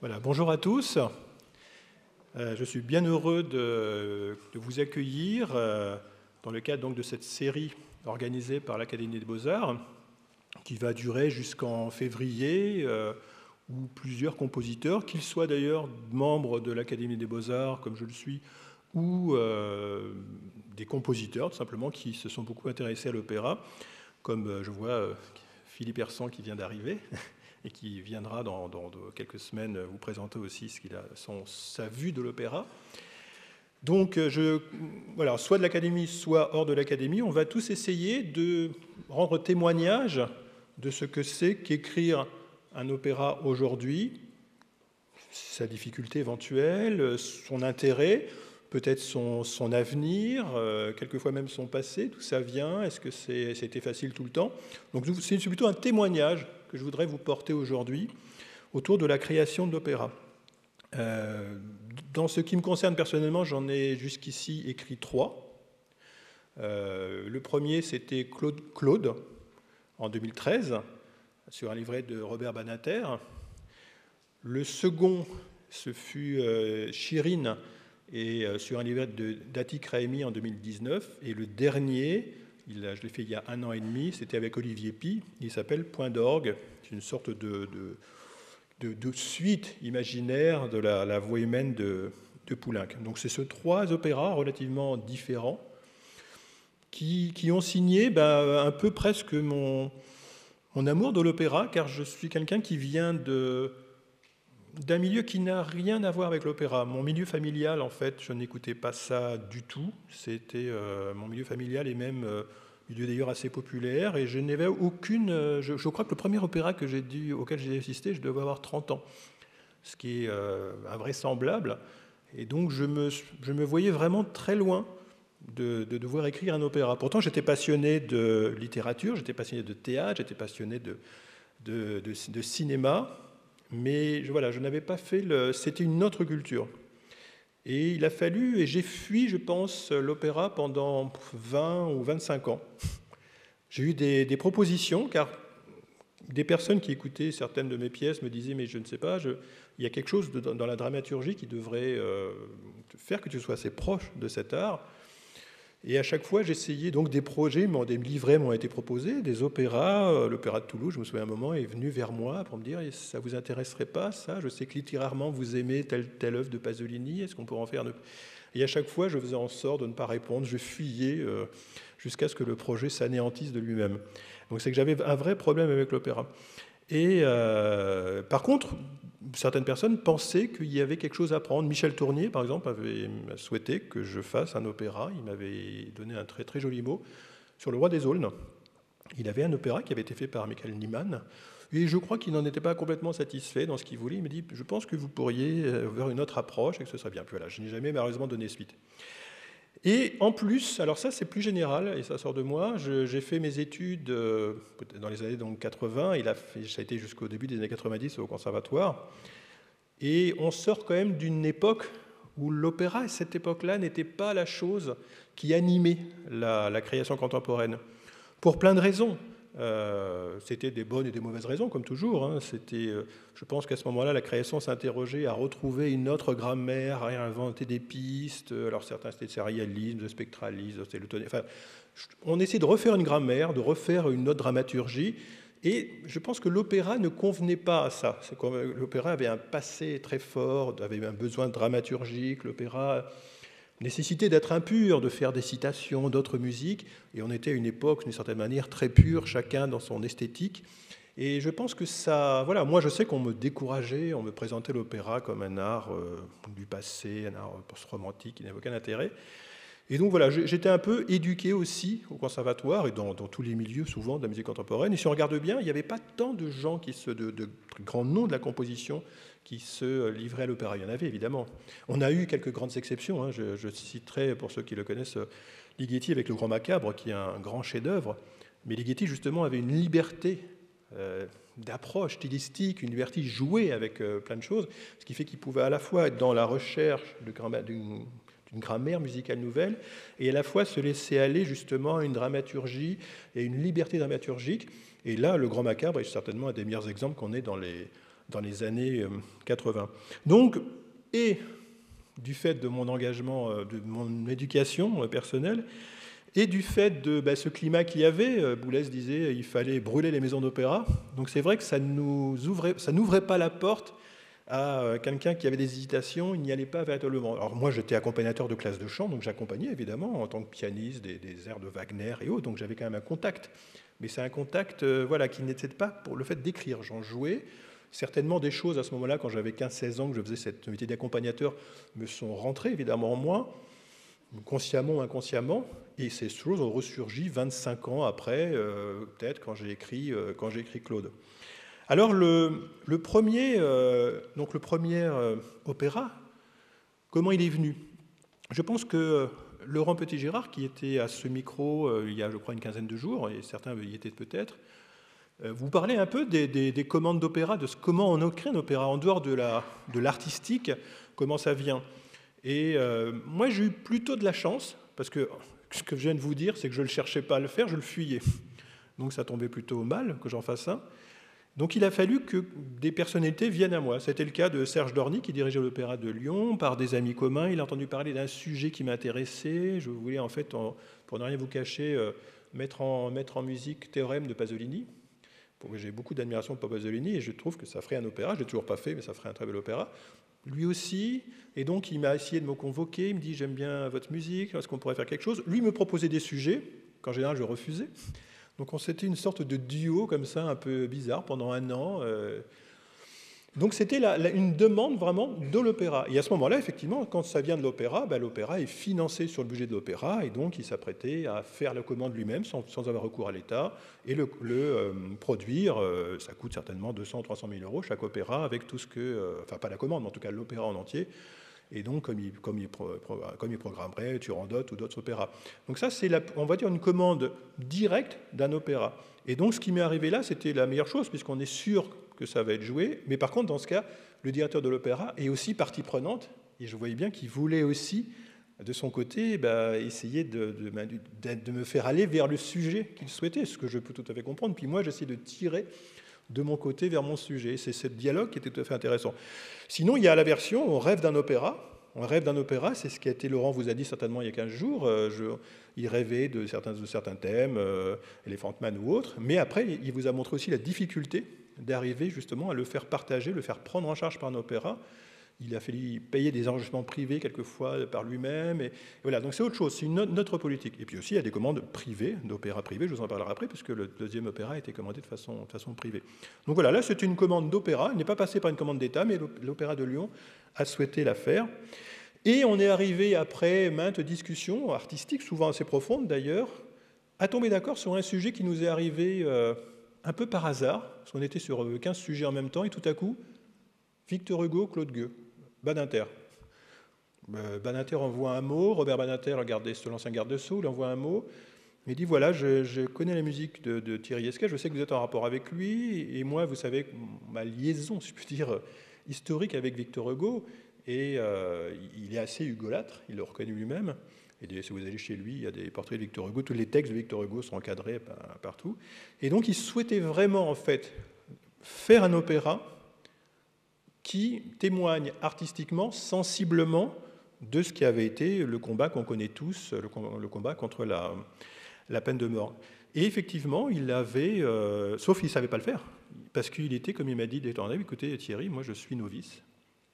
Voilà, bonjour à tous. Je suis bien heureux de vous accueillir dans le cadre donc, de cette série organisée par l'Académie des Beaux-Arts qui va durer jusqu'en février où plusieurs compositeurs, qu'ils soient d'ailleurs membres de l'Académie des Beaux-Arts comme je le suis ou des compositeurs tout simplement qui se sont beaucoup intéressés à l'opéra, comme je vois Philippe Hersan qui vient d'arriver et qui viendra dans quelques semaines vous présenter aussi ce qu'il a, sa vue de l'opéra. Donc, voilà, soit de l'Académie, soit hors de l'Académie, on va tous essayer de rendre témoignage de ce que c'est qu'écrire un opéra aujourd'hui, sa difficulté éventuelle, son intérêt, peut-être son avenir, quelquefois même son passé, d'où ça vient, est-ce que c'était facile tout le temps. Donc c'est plutôt un témoignage que je voudrais vous porter aujourd'hui autour de la création de l'opéra. Dans ce qui me concerne personnellement, j'en ai jusqu'ici écrit 3. Le premier, c'était Claude, en 2013, sur un livret de Robert Banater. Le second, ce fut Chirine, et sur un livret d'Atik Raimi en 2019. Et le dernier, je l'ai fait il y a 1 an et demi, c'était avec Olivier Py, il s'appelle Point d'orgue. C'est une sorte de suite imaginaire de la voix humaine de Poulenc. Donc c'est ces 3 opéras relativement différents qui ont signé un peu presque mon amour de l'opéra, car je suis quelqu'un qui vient d'un milieu qui n'a rien à voir avec l'opéra. Mon milieu familial, en fait, je n'écoutais pas ça du tout. C'était mon milieu familial et même milieu d'ailleurs assez populaire. Et je n'avais aucune... Je crois que le premier opéra auquel j'ai assisté, je devais avoir 30 ans, ce qui est invraisemblable. Et donc je me voyais vraiment très loin de devoir écrire un opéra. Pourtant, j'étais passionné de littérature, j'étais passionné de théâtre, j'étais passionné de cinéma. Mais voilà, je n'avais pas fait c'était une autre culture. Et il a fallu, et j'ai fui, je pense, l'opéra pendant 20 ou 25 ans. J'ai eu des propositions, car des personnes qui écoutaient certaines de mes pièces me disaient « mais je ne sais pas, il y a quelque chose dans la dramaturgie qui devrait faire que tu sois assez proche de cet art ». Et à chaque fois, j'essayais donc des projets, des livrets m'ont été proposés, des opéras. L'Opéra de Toulouse, je me souviens un moment, est venu vers moi pour me dire « ça vous intéresserait pas, ça? Je sais que littérairement, vous aimez telle œuvre de Pasolini, est-ce qu'on pourrait en faire ?» Et à chaque fois, je faisais en sorte de ne pas répondre, je fuyais jusqu'à ce que le projet s'anéantisse de lui-même. Donc c'est que j'avais un vrai problème avec l'opéra. Et par contre, certaines personnes pensaient qu'il y avait quelque chose à apprendre. Michel Tournier, par exemple, avait souhaité que je fasse un opéra. Il m'avait donné un très, très joli mot sur Le Roi des Aulnes. Il avait un opéra qui avait été fait par Michael Nyman. Et je crois qu'il n'en était pas complètement satisfait dans ce qu'il voulait. Il me dit « je pense que vous pourriez avoir une autre approche et que ce serait bien ». Puis voilà, je n'ai jamais malheureusement donné suite. Et en plus, alors ça c'est plus général et ça sort de moi, j'ai fait mes études dans les années donc 80, ça a été jusqu'au début des années 90 au conservatoire, et on sort quand même d'une époque où l'opéra, à cette époque-là, n'était pas la chose qui animait la création contemporaine, pour plein de raisons. C'était des bonnes et des mauvaises raisons, comme toujours. Hein. Je pense qu'à ce moment-là, la création s'interrogeait à retrouver une autre grammaire, à inventer des pistes. Alors certains, c'était le sérialisme, le spectralisme, c'était le tonnerre. Enfin, on essaie de refaire une grammaire, de refaire une autre dramaturgie. Et je pense que l'opéra ne convenait pas à ça. L'opéra avait un passé très fort, avait un besoin dramaturgique. L'opéra nécessité d'être impur, de faire des citations d'autres musiques, et on était à une époque, d'une certaine manière, très pure, chacun dans son esthétique. Et je pense que ça... Voilà, moi je sais qu'on me décourageait, on me présentait l'opéra comme un art du passé, un art post-romantique qui n'avait aucun intérêt. Et donc voilà, j'étais un peu éduqué aussi au conservatoire et dans tous les milieux souvent de la musique contemporaine. Et si on regarde bien, il n'y avait pas tant de gens, de grands noms de la composition qui se livraient à l'opéra. Il y en avait évidemment. On a eu quelques grandes exceptions. Hein. Je citerai, pour ceux qui le connaissent, Ligeti avec Le Grand Macabre, qui est un grand chef-d'œuvre. Mais Ligeti, justement, avait une liberté d'approche stylistique, une liberté de jouer avec plein de choses, ce qui fait qu'il pouvait à la fois être dans la recherche d'une grammaire musicale nouvelle, et à la fois se laisser aller justement à une dramaturgie et une liberté dramaturgique. Et là, Le Grand Macabre est certainement un des meilleurs exemples qu'on ait dans dans les années 80. Donc, et du fait de mon engagement, de mon éducation personnelle, et du fait de ce climat qu'il y avait, Boulez disait il fallait brûler les maisons d'opéra. Donc c'est vrai que ça n'ouvrait pas la porte à quelqu'un qui avait des hésitations, il n'y allait pas véritablement. Alors moi j'étais accompagnateur de classe de chant, donc j'accompagnais évidemment en tant que pianiste des airs de Wagner et autres, donc j'avais quand même un contact. Mais c'est un contact voilà, qui n'était pas pour le fait d'écrire. J'en jouais. Certainement des choses à ce moment-là, quand j'avais 15-16 ans, que je faisais cette métier d'accompagnateur, me sont rentrées évidemment en moi, consciemment ou inconsciemment, et ces choses ont ressurgi 25 ans après, peut-être quand j'ai écrit Claude. Alors le premier opéra, comment il est venu? Je pense que Laurent Petit-Gérard, qui était à ce micro il y a je crois une quinzaine de jours, et certains y étaient peut-être, vous parlez un peu des commandes d'opéra, de comment on crée un opéra, en dehors de l'artistique, comment ça vient. Et moi, j'ai eu plutôt de la chance, parce que ce que je viens de vous dire, c'est que je ne cherchais pas à le faire, je le fuyais. Donc ça tombait plutôt mal que j'en fasse ça. Donc il a fallu que des personnalités viennent à moi. C'était le cas de Serge Dorny, qui dirigeait l'Opéra de Lyon, par des amis communs. Il a entendu parler d'un sujet qui m'intéressait. Je voulais, en fait, pour ne rien vous cacher, mettre en musique Théorème de Pasolini. J'ai beaucoup d'admiration pour Pasolini et je trouve que ça ferait un opéra. Je ne l'ai toujours pas fait, mais ça ferait un très bel opéra. Lui aussi, et donc il m'a essayé de me convoquer. Il me dit « J'aime bien votre musique, est-ce qu'on pourrait faire quelque chose ?» Lui me proposait des sujets, qu'en général je refusais. Donc c'était une sorte de duo comme ça, un peu bizarre, pendant un an. Donc c'était une demande vraiment de l'opéra. Et à ce moment-là, effectivement, quand ça vient de l'opéra, l'opéra est financé sur le budget de l'opéra, et donc il s'apprêtait à faire la commande lui-même sans avoir recours à l'État, et le produire. Ça coûte certainement 200 ou 300 000 euros chaque opéra, avec tout ce que... enfin, pas la commande, mais en tout cas l'opéra en entier. Et donc, comme il programmerait Turandot ou d'autres opéras. Donc ça, c'est, on va dire, une commande directe d'un opéra. Et donc, ce qui m'est arrivé là, c'était la meilleure chose, puisqu'on est sûr que ça va être joué. Mais par contre, dans ce cas, le directeur de l'opéra est aussi partie prenante. Et je voyais bien qu'il voulait aussi, de son côté, essayer de me faire aller vers le sujet qu'il souhaitait, ce que je peux tout à fait comprendre. Puis moi, j'essaie de tirer de mon côté vers mon sujet. C'est ce dialogue qui était tout à fait intéressant. Sinon, il y a la version « On rêve d'un opéra ». On rêve d'un opéra, c'est ce qui a été, Laurent vous a dit certainement il y a 15 jours, il rêvait de certains thèmes, Elephant Man ou autres, mais après, il vous a montré aussi la difficulté d'arriver justement à le faire partager, le faire prendre en charge par un opéra. Il a fallu payer des enregistrements privés quelquefois par lui-même. Et voilà, donc c'est autre chose, c'est une autre politique. Et puis aussi, il y a des commandes privées, d'opéra privés, je vous en parlerai après, puisque le deuxième opéra a été commandé de façon privée. Donc voilà, là c'est une commande d'opéra, elle n'est pas passée par une commande d'État, mais l'Opéra de Lyon a souhaité la faire. Et on est arrivé, après maintes discussions artistiques, souvent assez profondes d'ailleurs, à tomber d'accord sur un sujet qui nous est arrivé un peu par hasard, parce qu'on était sur 15 sujets en même temps, et tout à coup, Victor Hugo, Claude Gueux, Badinter. Badinter envoie un mot, Robert Badinter, l'ancien garde des Sceaux, il envoie un mot, il dit voilà, je connais la musique de Thierry Esquet, je sais que vous êtes en rapport avec lui, et moi, vous savez, ma liaison, si je puis dire, historique avec Victor Hugo, et il est assez hugolâtre, il le reconnaît lui-même, et si vous allez chez lui, il y a des portraits de Victor Hugo, tous les textes de Victor Hugo sont encadrés partout, et donc il souhaitait vraiment, en fait, faire un opéra qui témoigne artistiquement, sensiblement, de ce qui avait été le combat qu'on connaît tous, le combat contre la peine de mort. Et effectivement, il avait, sauf qu'il ne savait pas le faire, parce qu'il était, comme il m'a dit, détendu, écoutez Thierry, moi je suis novice.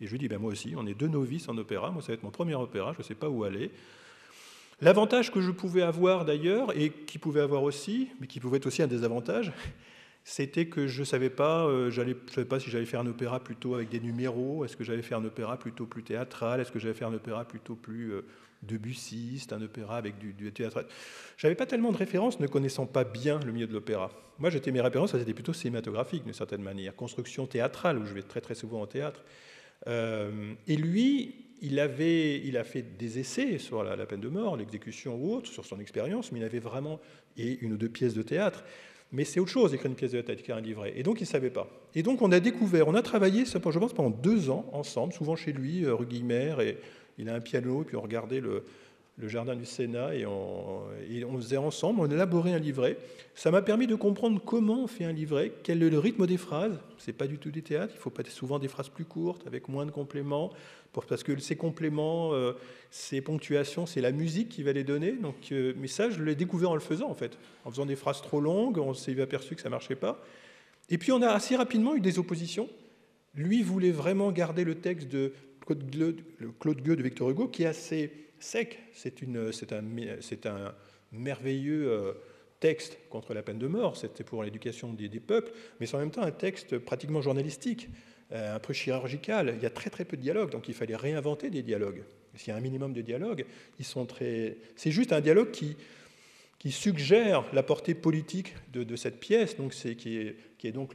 Et je lui dis, moi aussi, on est 2 novices en opéra, moi ça va être mon premier opéra, je ne sais pas où aller. L'avantage que je pouvais avoir d'ailleurs, et qui pouvait avoir aussi, mais qui pouvait être aussi un désavantage, c'était que je ne savais pas si j'allais faire un opéra plutôt avec des numéros, est-ce que j'allais faire un opéra plutôt plus théâtral, est-ce que j'allais faire un opéra plutôt plus debussiste, un opéra avec du théâtral. Je n'avais pas tellement de références, ne connaissant pas bien le milieu de l'opéra. Moi, mes références, elles étaient plutôt cinématographiques, d'une certaine manière, construction théâtrale, où je vais très très souvent au théâtre. Et lui, il a fait des essais sur la peine de mort, l'exécution ou autre, sur son expérience, mais il avait vraiment une ou deux pièces de théâtre. Mais c'est autre chose d'écrire une pièce de théâtre qu'un livret. Et donc, il ne savait pas. Et donc, on a travaillé, je pense, pendant 2 ans ensemble, souvent chez lui, rue Guillemère, et il a un piano, et puis on regardait le jardin du Sénat, et on faisait ensemble, on élaborait un livret. Ça m'a permis de comprendre comment on fait un livret, quel est le rythme des phrases. C'est pas du tout des théâtres, il faut pas souvent des phrases plus courtes, avec moins de compléments, parce que ces compléments, ces ponctuations, c'est la musique qui va les donner. Donc, mais ça, je l'ai découvert en le faisant, en fait. En faisant des phrases trop longues, on s'est aperçu que ça marchait pas. Et puis, on a assez rapidement eu des oppositions. Lui voulait vraiment garder le texte de Claude Gueux de Victor Hugo, qui est assez sec. C'est un merveilleux texte contre la peine de mort, c'était pour l'éducation des peuples, mais c'est en même temps un texte pratiquement journalistique, un peu chirurgical. Il y a très très peu de dialogues, donc il fallait réinventer des dialogues. S'il y a un minimum de dialogues, c'est juste un dialogue qui suggère la portée politique de cette pièce, donc qui est donc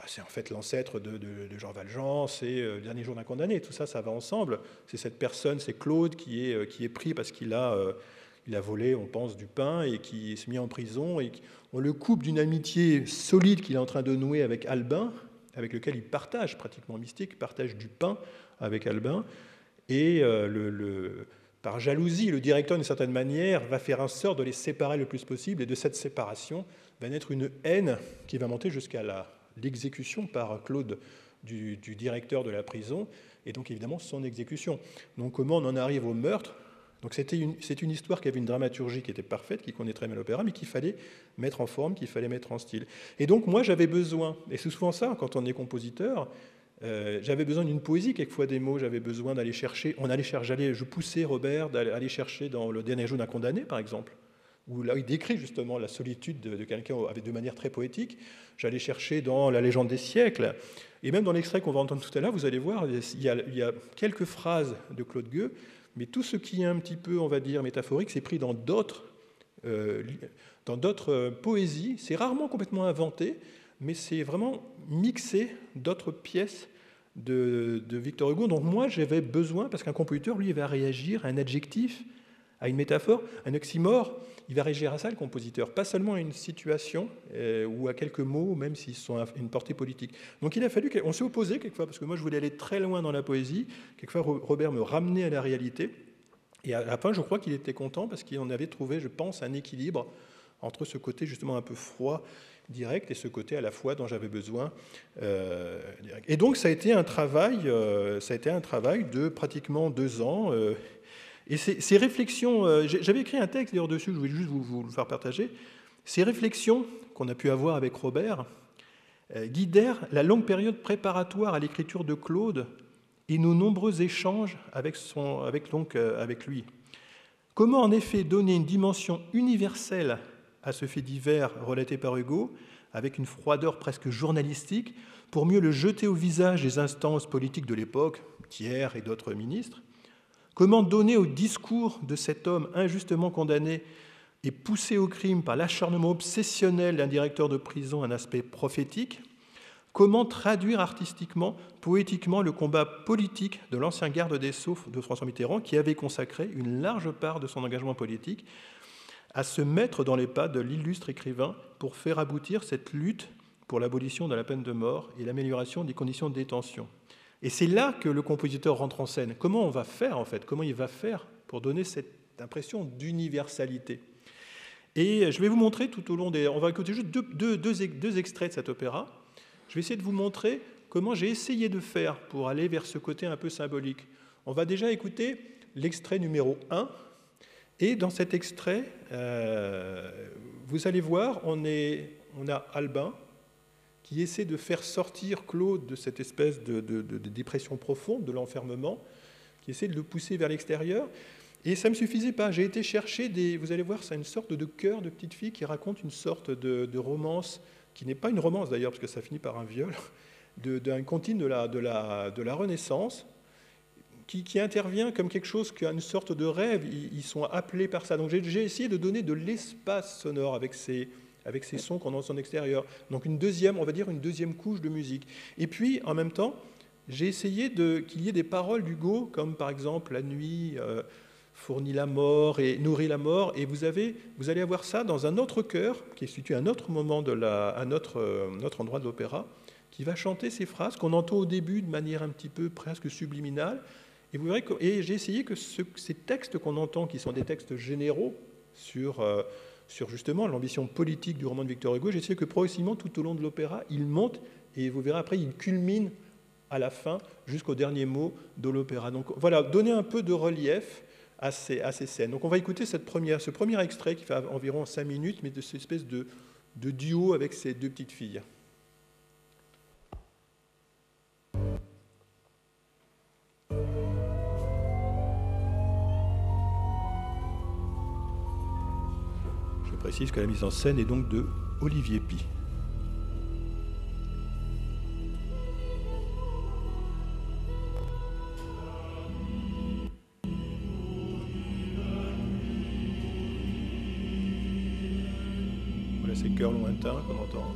c'est en fait l'ancêtre de Jean Valjean, c'est le dernier jour d'un condamné. Tout ça, ça va ensemble. C'est cette personne, c'est Claude, qui est pris parce qu'il a volé, on pense, du pain et qui s'est mis en prison. Et on le coupe d'une amitié solide qu'il est en train de nouer avec Albin, avec lequel il partage, pratiquement mystique, partage du pain avec Albin. Et par jalousie, le directeur, d'une certaine manière, va faire en sorte de les séparer le plus possible. Et de cette séparation va naître une haine qui va monter jusqu'à l'exécution par Claude du directeur de la prison, et donc évidemment son exécution. Donc comment on en arrive au meurtre? Donc c'est une histoire qui avait une dramaturgie qui était parfaite, qui connaît très bien l'opéra, mais qu'il fallait mettre en forme, qu'il fallait mettre en style. Et donc moi j'avais besoin, et c'est souvent ça quand on est compositeur, j'avais besoin d'une poésie, quelquefois des mots, j'avais besoin d'aller chercher, je poussais Robert d'aller chercher dans Le dernier jour d'un condamné, par exemple, où là il décrit justement la solitude de quelqu'un de manière très poétique. J'allais chercher dans La légende des siècles, et même dans l'extrait qu'on va entendre tout à l'heure, vous allez voir, il y a quelques phrases de Claude Gueux, mais tout ce qui est un petit peu, on va dire, métaphorique, c'est pris dans d'autres poésies. C'est rarement complètement inventé, mais c'est vraiment mixé d'autres pièces de Victor Hugo. Donc moi, j'avais besoin, parce qu'un compositeur, lui, il va réagir à un adjectif, à une métaphore, un oxymore. Il va réagir à ça, le compositeur, pas seulement à une situation ou à quelques mots, même s'ils sont à une portée politique. Donc il a fallu qu'on s'est opposé quelquefois, parce que moi je voulais aller très loin dans la poésie. Quelquefois Robert me ramenait à la réalité. Et à la fin, je crois qu'il était content, parce qu'on avait trouvé, je pense, un équilibre entre ce côté justement un peu froid, direct, et ce côté à la fois dont j'avais besoin. Et donc ça a été un travail de pratiquement 2 ans. Et ces réflexions, j'avais écrit un texte d'ailleurs dessus, je voulais juste vous le faire partager. Ces réflexions qu'on a pu avoir avec Robert guidèrent la longue période préparatoire à l'écriture de Claude et nos nombreux échanges avec lui. Comment en effet donner une dimension universelle à ce fait divers relaté par Hugo, avec une froideur presque journalistique, pour mieux le jeter au visage des instances politiques de l'époque, Thiers et d'autres ministres? Comment donner au discours de cet homme injustement condamné et poussé au crime par l'acharnement obsessionnel d'un directeur de prison un aspect prophétique? Comment traduire artistiquement, poétiquement, le combat politique de l'ancien garde des Sceaux de François Mitterrand, qui avait consacré une large part de son engagement politique à se mettre dans les pas de l'illustre écrivain pour faire aboutir cette lutte pour l'abolition de la peine de mort et l'amélioration des conditions de détention? Et c'est là que le compositeur rentre en scène. Comment on va faire, en fait? Comment il va faire pour donner cette impression d'universalité? Et je vais vous montrer tout au long des... On va écouter juste deux extraits de cet opéra. Je vais essayer de vous montrer comment j'ai essayé de faire pour aller vers ce côté un peu symbolique. On va déjà écouter l'extrait numéro 1. Et dans cet extrait, vous allez voir, on a Albin, qui essaie de faire sortir Claude de cette espèce de dépression profonde, de l'enfermement, qui essaie de le pousser vers l'extérieur. Et ça ne me suffisait pas. J'ai été chercher vous allez voir, c'est une sorte de chœur de petite fille qui raconte une sorte de romance, qui n'est pas une romance d'ailleurs, parce que ça finit par un viol, d'un contine de la Renaissance, qui intervient comme quelque chose, qui a une sorte de rêve. Ils sont appelés par ça. Donc j'ai essayé de donner de l'espace sonore avec ces sons qu'on entend en extérieur. Donc une deuxième couche de musique. Et puis, en même temps, j'ai essayé qu'il y ait des paroles d'Hugo, comme par exemple « La nuit fournit la mort et nourrit la mort ». Et vous allez avoir ça dans un autre chœur, qui est situé à un autre moment, à notre endroit de l'opéra, qui va chanter ces phrases qu'on entend au début de manière un petit peu presque subliminale. Et vous verrez et j'ai essayé que ces textes qu'on entend, qui sont des textes généraux sur justement l'ambition politique du roman de Victor Hugo, j'ai essayé que progressivement, tout au long de l'opéra, il monte, et vous verrez après, il culmine à la fin, jusqu'au dernier mot de l'opéra. Donc voilà, donner un peu de relief à ces scènes. Donc on va écouter ce premier extrait qui fait environ 5 minutes, mais de cette espèce de duo avec ces deux petites filles. Je précise que la mise en scène est donc de Olivier Py. Voilà ces chœurs lointains qu'on entend.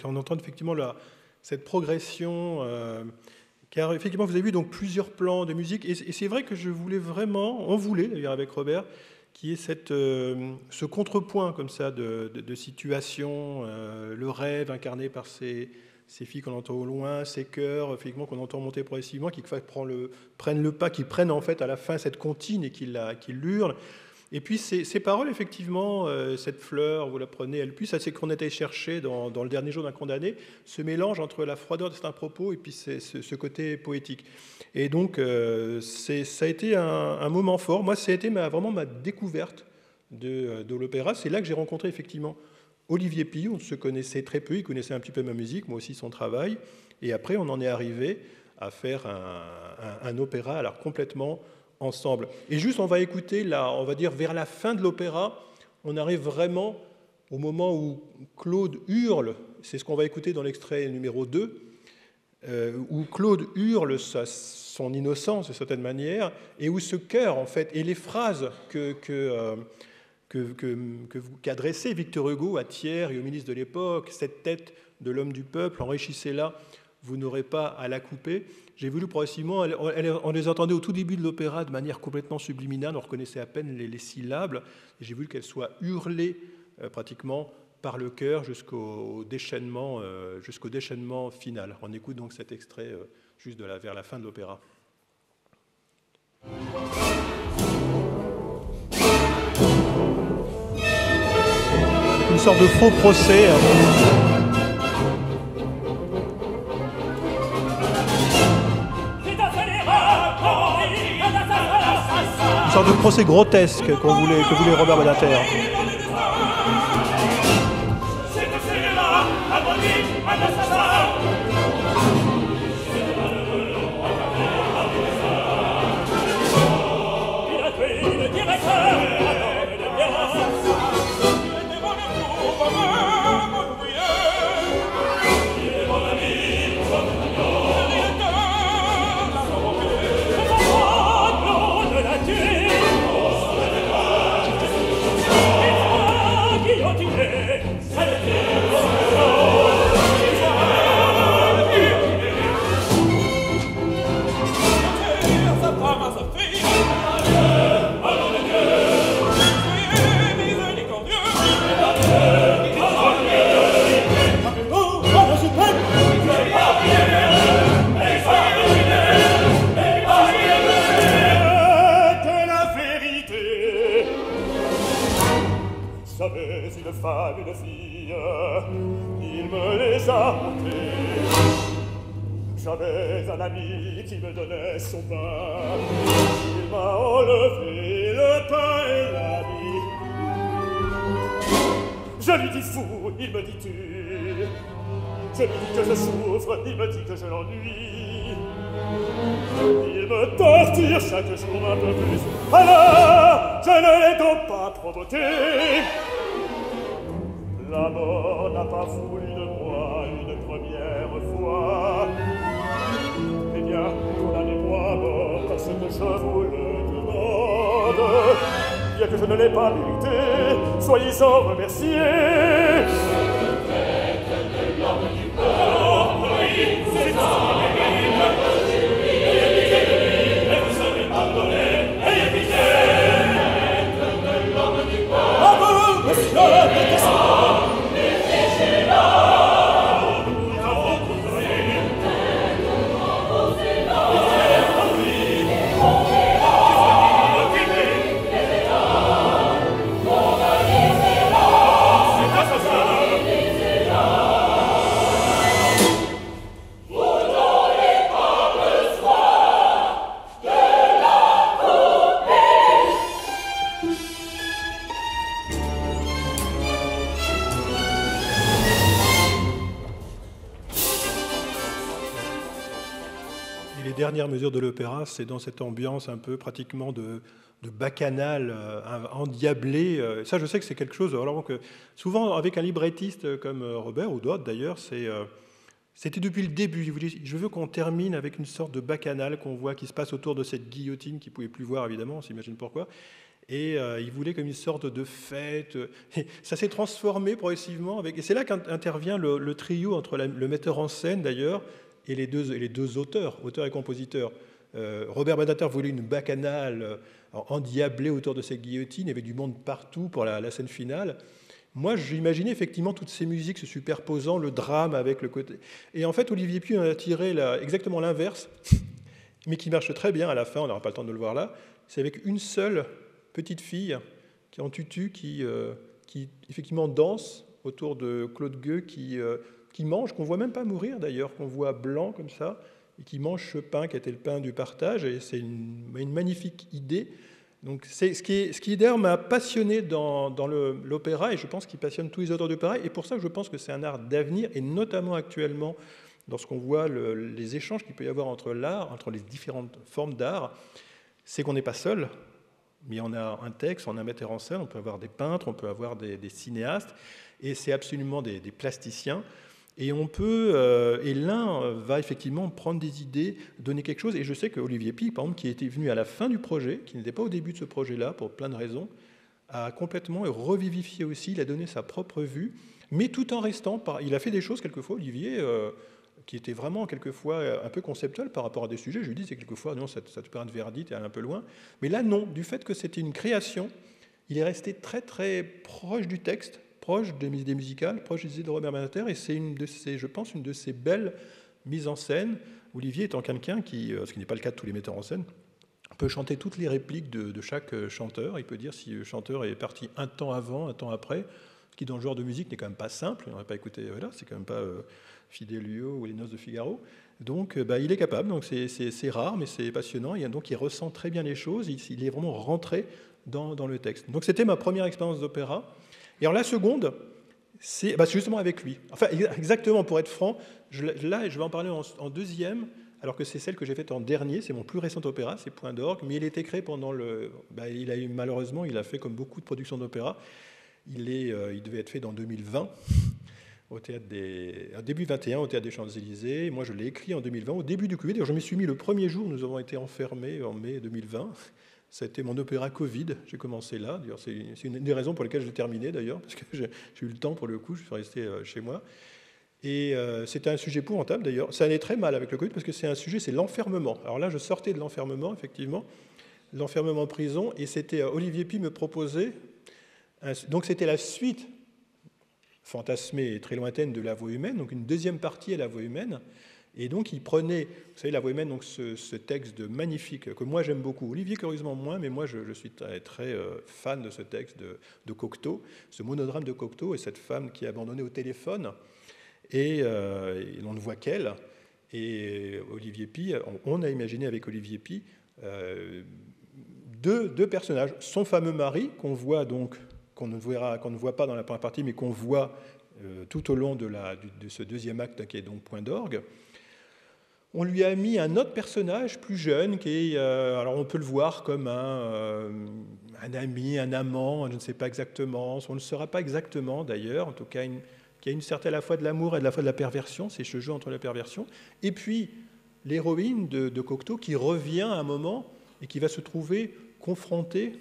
qu'on entende effectivement cette progression, car effectivement, vous avez vu donc plusieurs plans de musique, et c'est vrai que on voulait d'ailleurs avec Robert, qu'il y ait ce contrepoint comme ça de situation, le rêve incarné par ces filles qu'on entend au loin, ces chœurs effectivement qu'on entend monter progressivement, qui prennent le pas, qui prennent en fait à la fin cette comptine et qui l'hurlent. Et puis ces paroles, effectivement, cette fleur, vous la prenez, elle pue, ça c'est qu'on était cherché dans le dernier jour d'un condamné, ce mélange entre la froideur de certains propos et puis ce côté poétique. Et donc ça a été un moment fort. Moi, ça a été vraiment ma découverte de l'opéra. C'est là que j'ai rencontré effectivement Olivier Py. On se connaissait très peu, il connaissait un petit peu ma musique, moi aussi son travail. Et après, on en est arrivé à faire un opéra alors complètement ensemble. Et juste, on va écouter, on va dire vers la fin de l'opéra, on arrive vraiment au moment où Claude hurle, c'est ce qu'on va écouter dans l'extrait numéro 2, où Claude hurle son innocence de certaine manière, et où ce chœur, en fait, et les phrases qu'adressait Victor Hugo à Thiers et au ministre de l'époque, cette tête de l'homme du peuple, enrichissez-la, vous n'aurez pas à la couper. J'ai voulu progressivement, on les entendait au tout début de l'opéra de manière complètement subliminale, on reconnaissait à peine les syllabes, et j'ai voulu qu'elles soient hurlées pratiquement par le chœur jusqu'au déchaînement final. On écoute donc cet extrait juste vers la fin de l'opéra. Une sorte de faux procès. Une sorte de procès grotesque que voulait Robert Badinter. Une fille, il me les a portées. J'avais un ami qui me donnait son pain. Il m'a enlevé le pain et la vie. Je lui dis fou, il me dit tu. Je lui dis que je souffre, il me dit que je l'ennuie. Il me torture chaque jour un peu plus. Alors, je ne l'ai donc pas provoqué. La mort n'a pas voulu de moi une première fois. Eh bien, condamnez-moi mort parce que je vous le demande. Bien que je ne l'ai pas mérité, soyez-en remerciés. Dernière mesure de l'opéra, c'est dans cette ambiance un peu pratiquement de bacchanal, endiablé. Ça, je sais que c'est quelque chose, alors que souvent avec un librettiste comme Robert ou d'autres d'ailleurs, c'était depuis le début. Il vous dit, je veux qu'on termine avec une sorte de bacchanal qu'on voit qui se passe autour de cette guillotine qu'il ne pouvait plus voir évidemment, on s'imagine pourquoi. Et il voulait comme une sorte de fête. Et ça s'est transformé progressivement. Et c'est là qu'intervient le trio entre le metteur en scène, d'ailleurs, et les deux auteurs et compositeurs. Robert Badinter voulait une bacchanale endiablée autour de cette guillotine. Il y avait du monde partout pour la scène finale. Moi, j'imaginais effectivement toutes ces musiques se superposant, le drame avec le côté... Et en fait, Olivier Puy en a tiré exactement l'inverse, mais qui marche très bien à la fin, on n'aura pas le temps de le voir là. C'est avec une seule petite fille qui est en tutu, qui effectivement danse autour de Claude Gueux, qui mange, qu'on ne voit même pas mourir d'ailleurs, qu'on voit blanc comme ça, et qui mange ce pain qui était le pain du partage, et c'est une magnifique idée. Donc c'est ce qui d'ailleurs m'a passionné dans l'opéra, et je pense qu'il passionne tous les auteurs d'opéra, et pour ça je pense que c'est un art d'avenir, et notamment actuellement, lorsqu'on voit les échanges qu'il peut y avoir entre l'art, entre les différentes formes d'art, c'est qu'on n'est pas seul, mais on a un texte, on a un metteur en scène, on peut avoir des peintres, on peut avoir des cinéastes, et c'est absolument des plasticiens. Et et l'un va effectivement prendre des idées, donner quelque chose. Et je sais qu'Olivier Puy, par exemple, qui était venu à la fin du projet, qui n'était pas au début de ce projet-là, pour plein de raisons, a complètement revivifié aussi, il a donné sa propre vue, mais tout en restant... Il a fait des choses, quelquefois, Olivier, qui étaient vraiment, quelquefois, un peu conceptuelles par rapport à des sujets. Je lui dis, c'est quelquefois, non, cette opéra de Verdi, t'es un peu loin. Mais là, non, du fait que c'était une création, il est resté très, très proche du texte, proche des idées musicales, proche des idées de Robert Badinter, et c'est je pense, une de ces belles mises en scène. Olivier étant quelqu'un qui, ce qui n'est pas le cas de tous les metteurs en scène, peut chanter toutes les répliques de chaque chanteur. Il peut dire si le chanteur est parti un temps avant, un temps après, ce qui dans le genre de musique n'est quand même pas simple. On n'aurait pas écouté, voilà, c'est quand même pas Fidelio ou Les Noces de Figaro. Donc il est capable, donc c'est rare, mais c'est passionnant. Et donc il ressent très bien les choses, il est vraiment rentré dans le texte. Donc c'était ma première expérience d'opéra. Et alors la seconde, c'est justement avec lui. Enfin, exactement, pour être franc, là, je vais en parler en deuxième, alors que c'est celle que j'ai faite en dernier, c'est mon plus récent opéra, c'est Point d'orgue, mais il a été créé pendant malheureusement, il a fait comme beaucoup de productions d'opéra, il devait être fait en 2020, au début 21, au Théâtre des Champs-Élysées. Moi, je l'ai écrit en 2020, au début du Covid. D'ailleurs, je m'y suis mis le premier jour, nous avons été enfermés en mai 2020. Ça a été mon opéra Covid, j'ai commencé là. D'ailleurs, c'est une des raisons pour lesquelles je l'ai terminé, d'ailleurs, parce que j'ai eu le temps pour le coup, je suis resté chez moi. Et c'était un sujet épouvantable, d'ailleurs. Ça allait très mal avec le Covid, parce que c'est l'enfermement. Alors là, je sortais de l'enfermement, effectivement, l'enfermement en prison, et c'était Olivier Puy me proposait, donc c'était la suite fantasmée et très lointaine de La Voix humaine, donc une deuxième partie à La Voix humaine. Et donc, il prenait, vous savez, La Voix humaine, donc ce texte magnifique, que moi j'aime beaucoup. Olivier, curieusement, moins, mais moi je suis très, très fan de ce texte de Cocteau, ce monodrame de Cocteau, et cette femme qui est abandonnée au téléphone, et on ne voit qu'elle. Et Olivier Puy, on a imaginé avec Olivier Puy deux personnages. Son fameux mari, qu'on voit donc, qu'on ne voit pas dans la première partie, mais qu'on voit tout au long de ce deuxième acte, qui est donc Point d'orgue. On lui a mis un autre personnage plus jeune, qui est, alors on peut le voir comme un ami, un amant, je ne sais pas exactement, on ne le saura pas exactement d'ailleurs, en tout cas, qui a une certaine à la fois de l'amour et de la fois de la perversion, c'est ce jeu entre la perversion. Et puis l'héroïne de Cocteau qui revient à un moment et qui va se trouver confrontée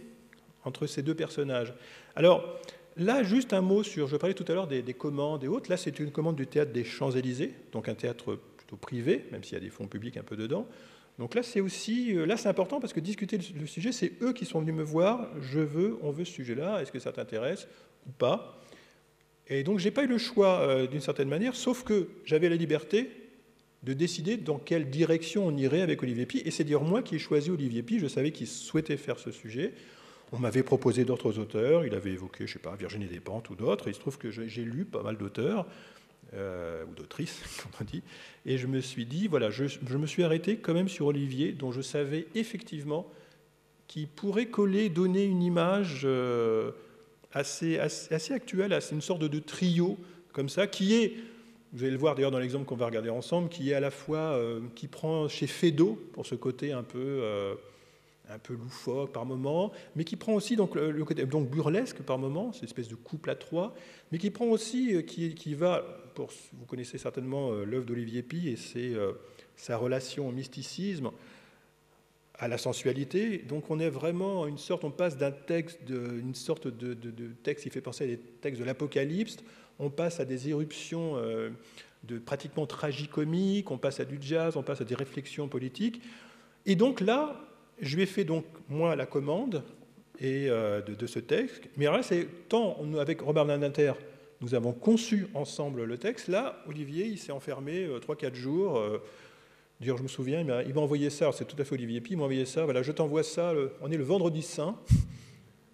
entre ces deux personnages. Alors là, juste un mot sur, je parlais tout à l'heure des commandes et autres, là c'est une commande du Théâtre des Champs-Élysées, donc un théâtre privé, même s'il y a des fonds publics un peu dedans. Donc là, c'est important parce que discuter le sujet, c'est eux qui sont venus me voir, on veut ce sujet-là, est-ce que ça t'intéresse ou pas? Et donc, je n'ai pas eu le choix d'une certaine manière, sauf que j'avais la liberté de décider dans quelle direction on irait avec Olivier Puy, et c'est dire moi qui ai choisi Olivier Puy, je savais qu'il souhaitait faire ce sujet. On m'avait proposé d'autres auteurs, il avait évoqué, je ne sais pas, Virginie Despentes ou d'autres, il se trouve que j'ai lu pas mal d'auteurs, ou d'autrice, comme on dit, et je me suis dit, voilà, je me suis arrêté quand même sur Olivier, dont je savais effectivement qu'il pourrait donner une image assez actuelle, une sorte de trio, comme ça, qui est, vous allez le voir d'ailleurs dans l'exemple qu'on va regarder ensemble, qui est à la fois, qui prend chez Feydeau, pour ce côté un peu loufoque par moment, mais qui prend aussi donc, le côté donc burlesque par moment, cette espèce de couple à trois, mais qui prend aussi, qui va, vous connaissez certainement l'œuvre d'Olivier Puy et c'est sa relation au mysticisme, à la sensualité. Donc on est vraiment une sorte, on passe d'un texte, une sorte de texte qui fait penser à des textes de l'Apocalypse, on passe à des éruptions de pratiquement tragicomiques, on passe à du jazz, on passe à des réflexions politiques. Et donc là, je lui ai fait donc moi la commande et, de ce texte. Mais alors là, c'est tant avec Robert Badinter, nous avons conçu ensemble le texte. Là, Olivier, il s'est enfermé 3-4 jours. D'ailleurs, je me souviens, il m'a envoyé ça, c'est tout à fait Olivier Pi, il m'a envoyé ça, voilà, je t'envoie ça, on est le vendredi saint,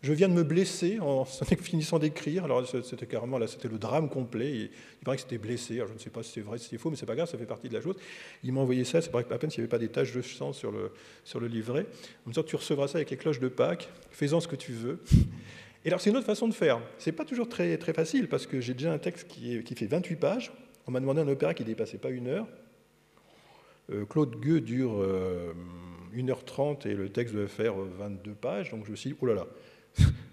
je viens de me blesser en finissant d'écrire, alors c'était carrément, là, c'était le drame complet, il paraît que c'était blessé, alors je ne sais pas si c'est vrai, si c'est faux, mais c'est pas grave, ça fait partie de la chose. Il m'a envoyé ça, c'est pas à peine s'il n'y avait pas des taches de sang sur le livret, en me disant, tu recevras ça avec les cloches de Pâques, fais-en ce que tu veux. Et alors, c'est une autre façon de faire, c'est pas toujours très, très facile, parce que j'ai déjà un texte qui fait 28 pages, on m'a demandé un opéra qui ne dépassait pas 1 heure, Claude Gueux dure 1h30 et le texte devait faire 22 pages, donc je me suis dit, oh là là,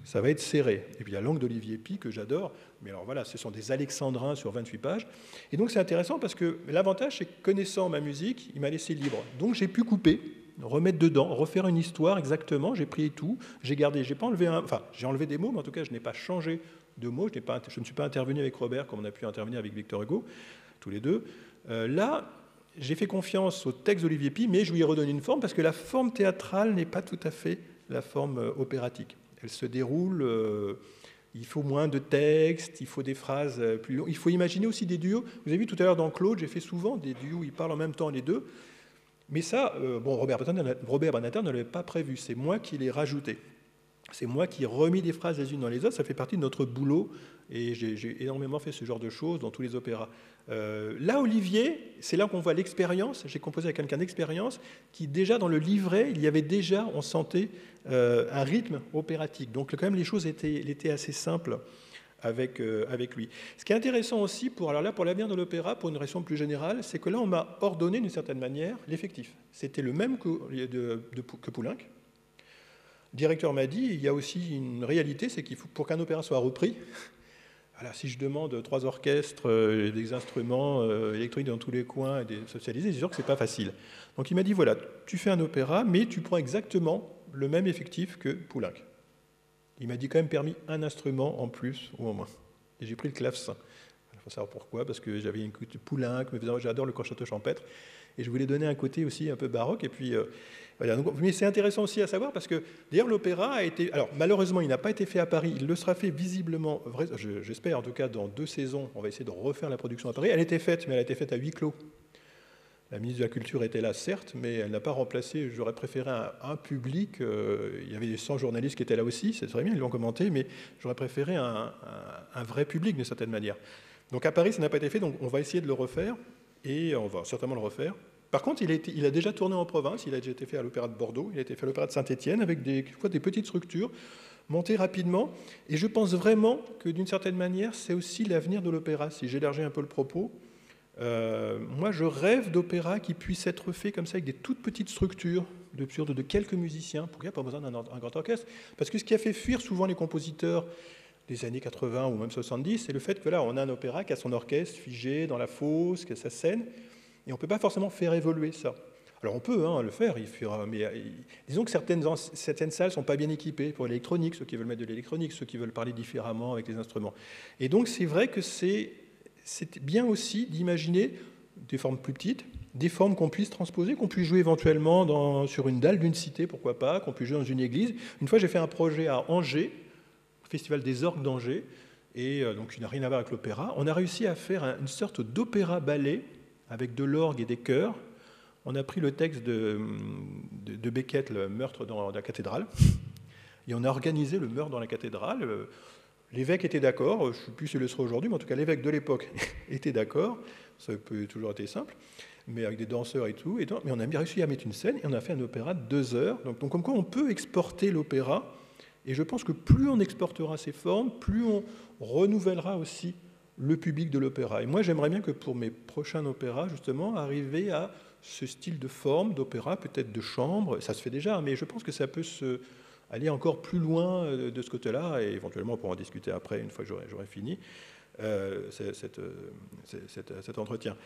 ça va être serré. Et puis la langue d'Olivier Pi, que j'adore, mais alors voilà, ce sont des alexandrins sur 28 pages. Et donc c'est intéressant parce que l'avantage, c'est que connaissant ma musique, il m'a laissé libre. Donc j'ai pu couper, remettre dedans, refaire une histoire exactement, j'ai pris tout, j'ai gardé, j'ai pas enlevé j'ai enlevé des mots, mais en tout cas, je n'ai pas changé de mots, je ne suis pas intervenu avec Robert comme on a pu intervenir avec Victor Hugo, tous les deux. Là, j'ai fait confiance au texte d'Olivier Pi, mais je lui ai redonné une forme parce que la forme théâtrale n'est pas tout à fait la forme opératique. Elle se déroule, il faut moins de texte, il faut des phrases plus longues. Il faut imaginer aussi des duos. Vous avez vu tout à l'heure dans Claude, j'ai fait souvent des duos où ils parlent en même temps les deux. Mais ça, Robert Badinter ne l'avait pas prévu, c'est moi qui l'ai rajouté. C'est moi qui ai remis des phrases les unes dans les autres, ça fait partie de notre boulot, et j'ai énormément fait ce genre de choses dans tous les opéras. Là, Olivier, c'est là qu'on voit l'expérience, j'ai composé avec quelqu'un d'expérience, qui déjà dans le livret, il y avait déjà, on sentait un rythme opératique. Donc quand même les choses étaient assez simples avec lui. Ce qui est intéressant aussi, pour l'avenir de l'opéra, pour une raison plus générale, c'est que là on m'a ordonné d'une certaine manière l'effectif. C'était le même que Poulenc. Le directeur m'a dit, il y a aussi une réalité, c'est qu'il faut, pour qu'un opéra soit repris, voilà, si je demande 3 orchestres, des instruments électroniques dans tous les coins et des socialisés, c'est sûr que ce n'est pas facile. Donc il m'a dit, voilà, tu fais un opéra, mais tu prends exactement le même effectif que Poulenc. Il m'a dit quand même permis un instrument en plus ou en moins. Et j'ai pris le clavecin. Il faut savoir pourquoi, parce que j'avais une côté Poulenc, mais j'adore le concerto champêtre, et je voulais donner un côté aussi un peu baroque, et puis... Voilà, donc, mais c'est intéressant aussi à savoir parce que d'ailleurs l'opéra a été... Alors malheureusement il n'a pas été fait à Paris, il le sera fait visiblement, j'espère en tout cas dans 2 saisons, on va essayer de refaire la production à Paris. Elle était faite, mais elle a été faite à huis clos. La ministre de la Culture était là certes, mais elle n'a pas remplacé, j'aurais préféré un public, il y avait des 100 journalistes qui étaient là aussi, c'est très bien, ils l'ont commenté, mais j'aurais préféré un vrai public d'une certaine manière. Donc à Paris ça n'a pas été fait, donc on va essayer de le refaire, et on va certainement le refaire. Par contre, il a déjà tourné en province, il a déjà été fait à l'Opéra de Bordeaux, il a été fait à l'Opéra de Saint-Étienne, avec des petites structures, montées rapidement. Et je pense vraiment que, d'une certaine manière, c'est aussi l'avenir de l'opéra. Si j'élargis un peu le propos, moi, je rêve d'opéra qui puisse être fait comme ça, avec des toutes petites structures, de quelques musiciens. Pourquoi il n'y a pas besoin d'un grand orchestre? Parce que ce qui a fait fuir souvent les compositeurs des années 80 ou même 70, c'est le fait que là, on a un opéra qui a son orchestre figé dans la fosse, qui a sa scène, et on ne peut pas forcément faire évoluer ça. Alors on peut le faire, mais disons que certaines salles ne sont pas bien équipées pour l'électronique, ceux qui veulent mettre de l'électronique, ceux qui veulent parler différemment avec les instruments. Et donc c'est vrai que c'est bien aussi d'imaginer des formes plus petites, des formes qu'on puisse transposer, qu'on puisse jouer éventuellement sur une dalle d'une cité, pourquoi pas, qu'on puisse jouer dans une église. Une fois j'ai fait un projet à Angers, au Festival des Orgues d'Angers, et donc il n'a rien à voir avec l'opéra. On a réussi à faire une sorte d'opéra-ballet, avec de l'orgue et des chœurs. On a pris le texte de Beckett, le meurtre dans la cathédrale, et on a organisé le meurtre dans la cathédrale. L'évêque était d'accord, je ne sais plus s'il le sera aujourd'hui, mais en tout cas l'évêque de l'époque était d'accord, ça peut toujours être simple, mais avec des danseurs et tout, mais on a réussi à mettre une scène, et on a fait un opéra de 2 heures. Donc comme quoi on peut exporter l'opéra, et je pense que plus on exportera ces formes, plus on renouvellera aussi le public de l'opéra. Et moi, j'aimerais bien que pour mes prochains opéras, justement, arriver à ce style de forme d'opéra, peut-être de chambre, ça se fait déjà, mais je pense que ça peut aller encore plus loin de ce côté-là, et éventuellement on pourra en discuter après, une fois que j'aurai fini cet entretien.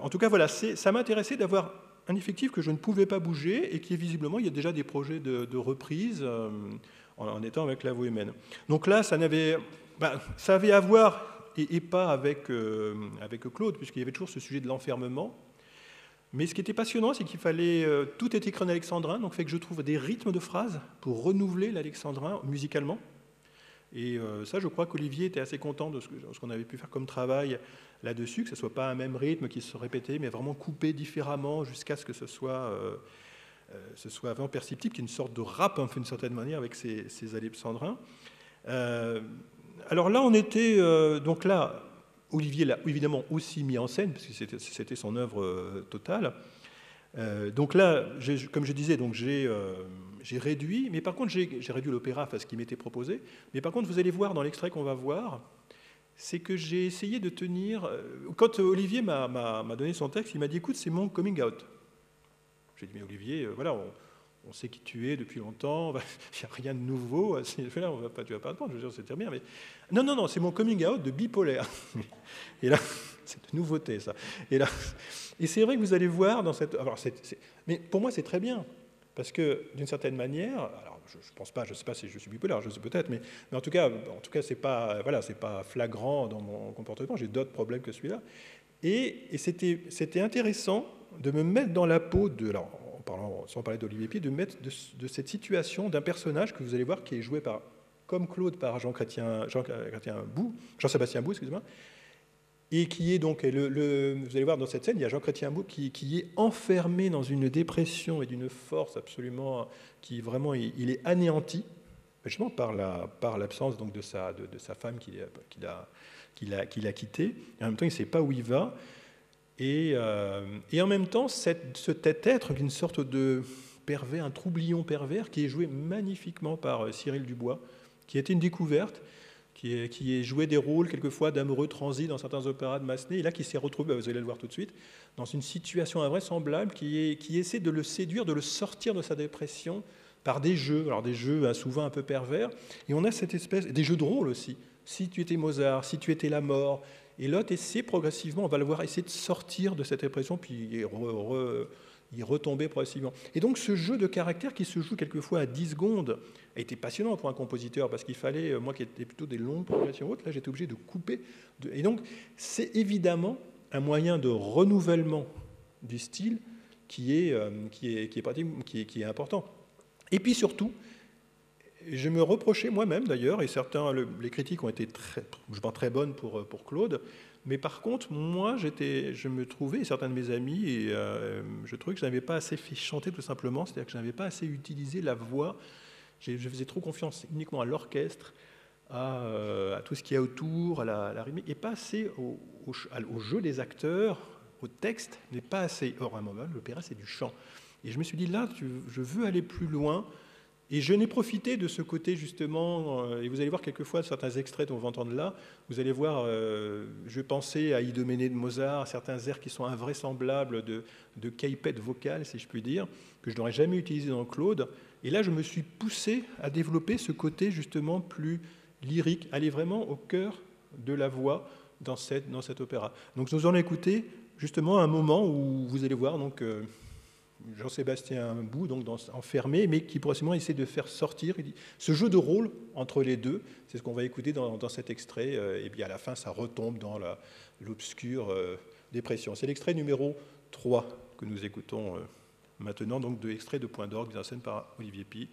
En tout cas, voilà, ça m'a intéressé d'avoir un effectif que je ne pouvais pas bouger et qui est visiblement, il y a déjà des projets de reprise en étant avec la voix humaine. Donc là, ça avait à voir, et pas avec Claude, puisqu'il y avait toujours ce sujet de l'enfermement. Mais ce qui était passionnant, c'est qu'il fallait... tout est écrit en alexandrin, donc fait que je trouve des rythmes de phrases pour renouveler l'alexandrin musicalement. Et ça, je crois qu'Olivier était assez content de ce qu'on avait pu faire comme travail là-dessus, que ce ne soit pas un même rythme qui se répétait, mais vraiment coupé différemment jusqu'à ce que ce soit vraiment perceptible, qu'il y ait une sorte de rap, d'une certaine manière, avec ces alexandrins. Alors là, on était... donc là, Olivier l'a évidemment aussi mis en scène, parce que c'était son œuvre totale. Donc là, comme je disais, j'ai réduit, mais par contre, j'ai réduit l'opéra à ce qui m'était proposé. Mais par contre, vous allez voir dans l'extrait qu'on va voir, c'est que j'ai essayé de tenir... Quand Olivier m'a donné son texte, il m'a dit, écoute, c'est mon coming out. J'ai dit, mais Olivier, voilà, on sait qui tu es depuis longtemps, il n'y a rien de nouveau, là, tu vas pas répondre, je veux dire, c'est bien, mais... Non, c'est mon coming out de bipolaire. Et là, c'est de nouveauté, ça. Et c'est vrai que vous allez voir dans cette... Alors, mais pour moi, c'est très bien, parce que, d'une certaine manière, alors, je pense pas, je ne sais pas si je suis bipolaire, je sais peut-être, mais en tout cas, c'est pas flagrant dans mon comportement, j'ai d'autres problèmes que celui-là. Et c'était intéressant de me mettre dans la peau de... Alors, sans parler d'Olivier Pied, de cette situation d'un personnage que vous allez voir qui est joué comme Claude par Jean-Sébastien Bou, excusez-moi, et qui est donc, vous allez voir dans cette scène, il y a Jean-Chrétien Bou qui est enfermé dans une dépression et d'une force absolument, qui vraiment, il est anéanti, justement par l'absence donc de sa femme qu'il a quittée, et en même temps il ne sait pas où il va. Et en même temps, cet être, une sorte de pervers, un troublion pervers, qui est joué magnifiquement par Cyril Dubois, qui a été une découverte, qui est joué des rôles quelquefois d'amoureux transis dans certains opéras de Massenet, et là qui s'est retrouvé, vous allez le voir tout de suite, dans une situation invraisemblable, qui essaie de le séduire, de le sortir de sa dépression par des jeux, alors des jeux souvent un peu pervers, et on a cette espèce, des jeux de rôle aussi, si tu étais Mozart, si tu étais la mort. Et l'autre essaie progressivement, on va le voir, essayer de sortir de cette dépression, puis y retomber progressivement. Et donc ce jeu de caractère qui se joue quelquefois à 10 secondes a été passionnant pour un compositeur, parce qu'il fallait, moi qui étais plutôt des longues progressions hautes, là j'étais obligé de couper. Et donc c'est évidemment un moyen de renouvellement du style qui est important. Et puis surtout, je me reprochais moi-même d'ailleurs, et les critiques ont été très bonnes pour Claude, mais par contre, moi, je me trouvais, et certains de mes amis, et je trouvais que je n'avais pas assez fait chanter tout simplement, c'est-à-dire que je n'avais pas assez utilisé la voix, je faisais trop confiance uniquement à l'orchestre, à tout ce qu'il y a autour, à la rythmique, et pas assez au jeu des acteurs, au texte, mais pas assez. Or, à un moment, l'opéra, c'est du chant. Et je me suis dit, là, je veux aller plus loin. Et je n'ai profité de ce côté justement, et vous allez voir quelquefois certains extraits dont on va entendre là, vous allez voir, je pensais à Idoménée de Mozart, à certains airs qui sont invraisemblables de caipette vocale, si je puis dire, que je n'aurais jamais utilisé dans Claude. Et là, je me suis poussé à développer ce côté justement plus lyrique, aller vraiment au cœur de la voix dans cet opéra. Donc nous allons écouter justement un moment où vous allez voir donc... Jean-Sébastien Bou, donc enfermé, mais qui progressivement essaie de faire sortir ce jeu de rôle entre les deux. C'est ce qu'on va écouter dans cet extrait. Et bien à la fin, ça retombe dans l'obscure dépression. C'est l'extrait numéro 3 que nous écoutons maintenant, donc de l'extrait de Point d'orgue, mis en scène par Olivier Py,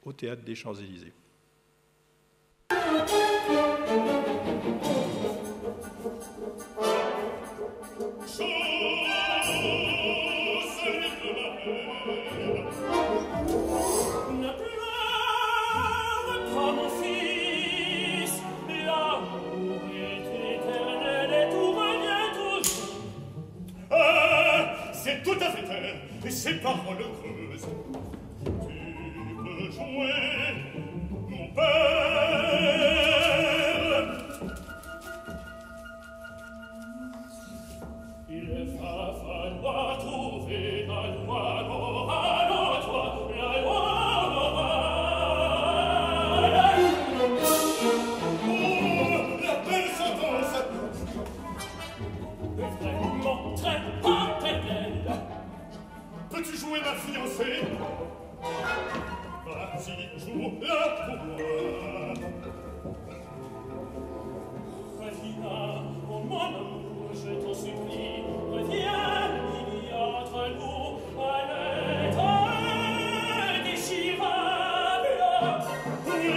au Théâtre des Champs-Élysées. C'est tout à fait clair, et ces paroles creuses. Tu peux jouer, mon père. Il va falloir trouver la loi morale en toi, la loi morale. Oh, la belle sentence. Vraiment très pas belle. Veux-tu jouer ma fiancée? Vas-y, joue-la pour moi. Reviens, oh mon amour, je t'en supplie. Reviens, il y a entre nous un état indéchirable. Oui,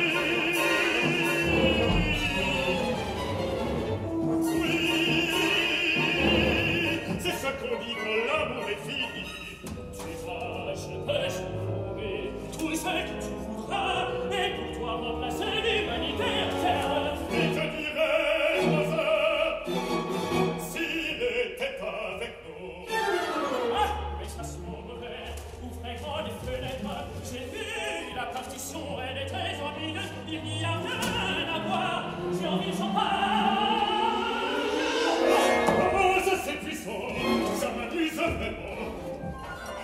c'est ça qu'on dit quand l'amour est fini. Tu vas, je peux jouer tout ce que tu voudras, et pour toi remplacer l'humanité entière. Et te dirai, Rosa, s'il était avec nous. Ah, mais ça sent mauvais, ouvrez grand les fenêtres. J'ai vu la partition, elle est très ennuyeuse. Il n'y a rien à voir, j'ai envie de champagne. Oh, ça c'est puissant, ça m'amuse vraiment.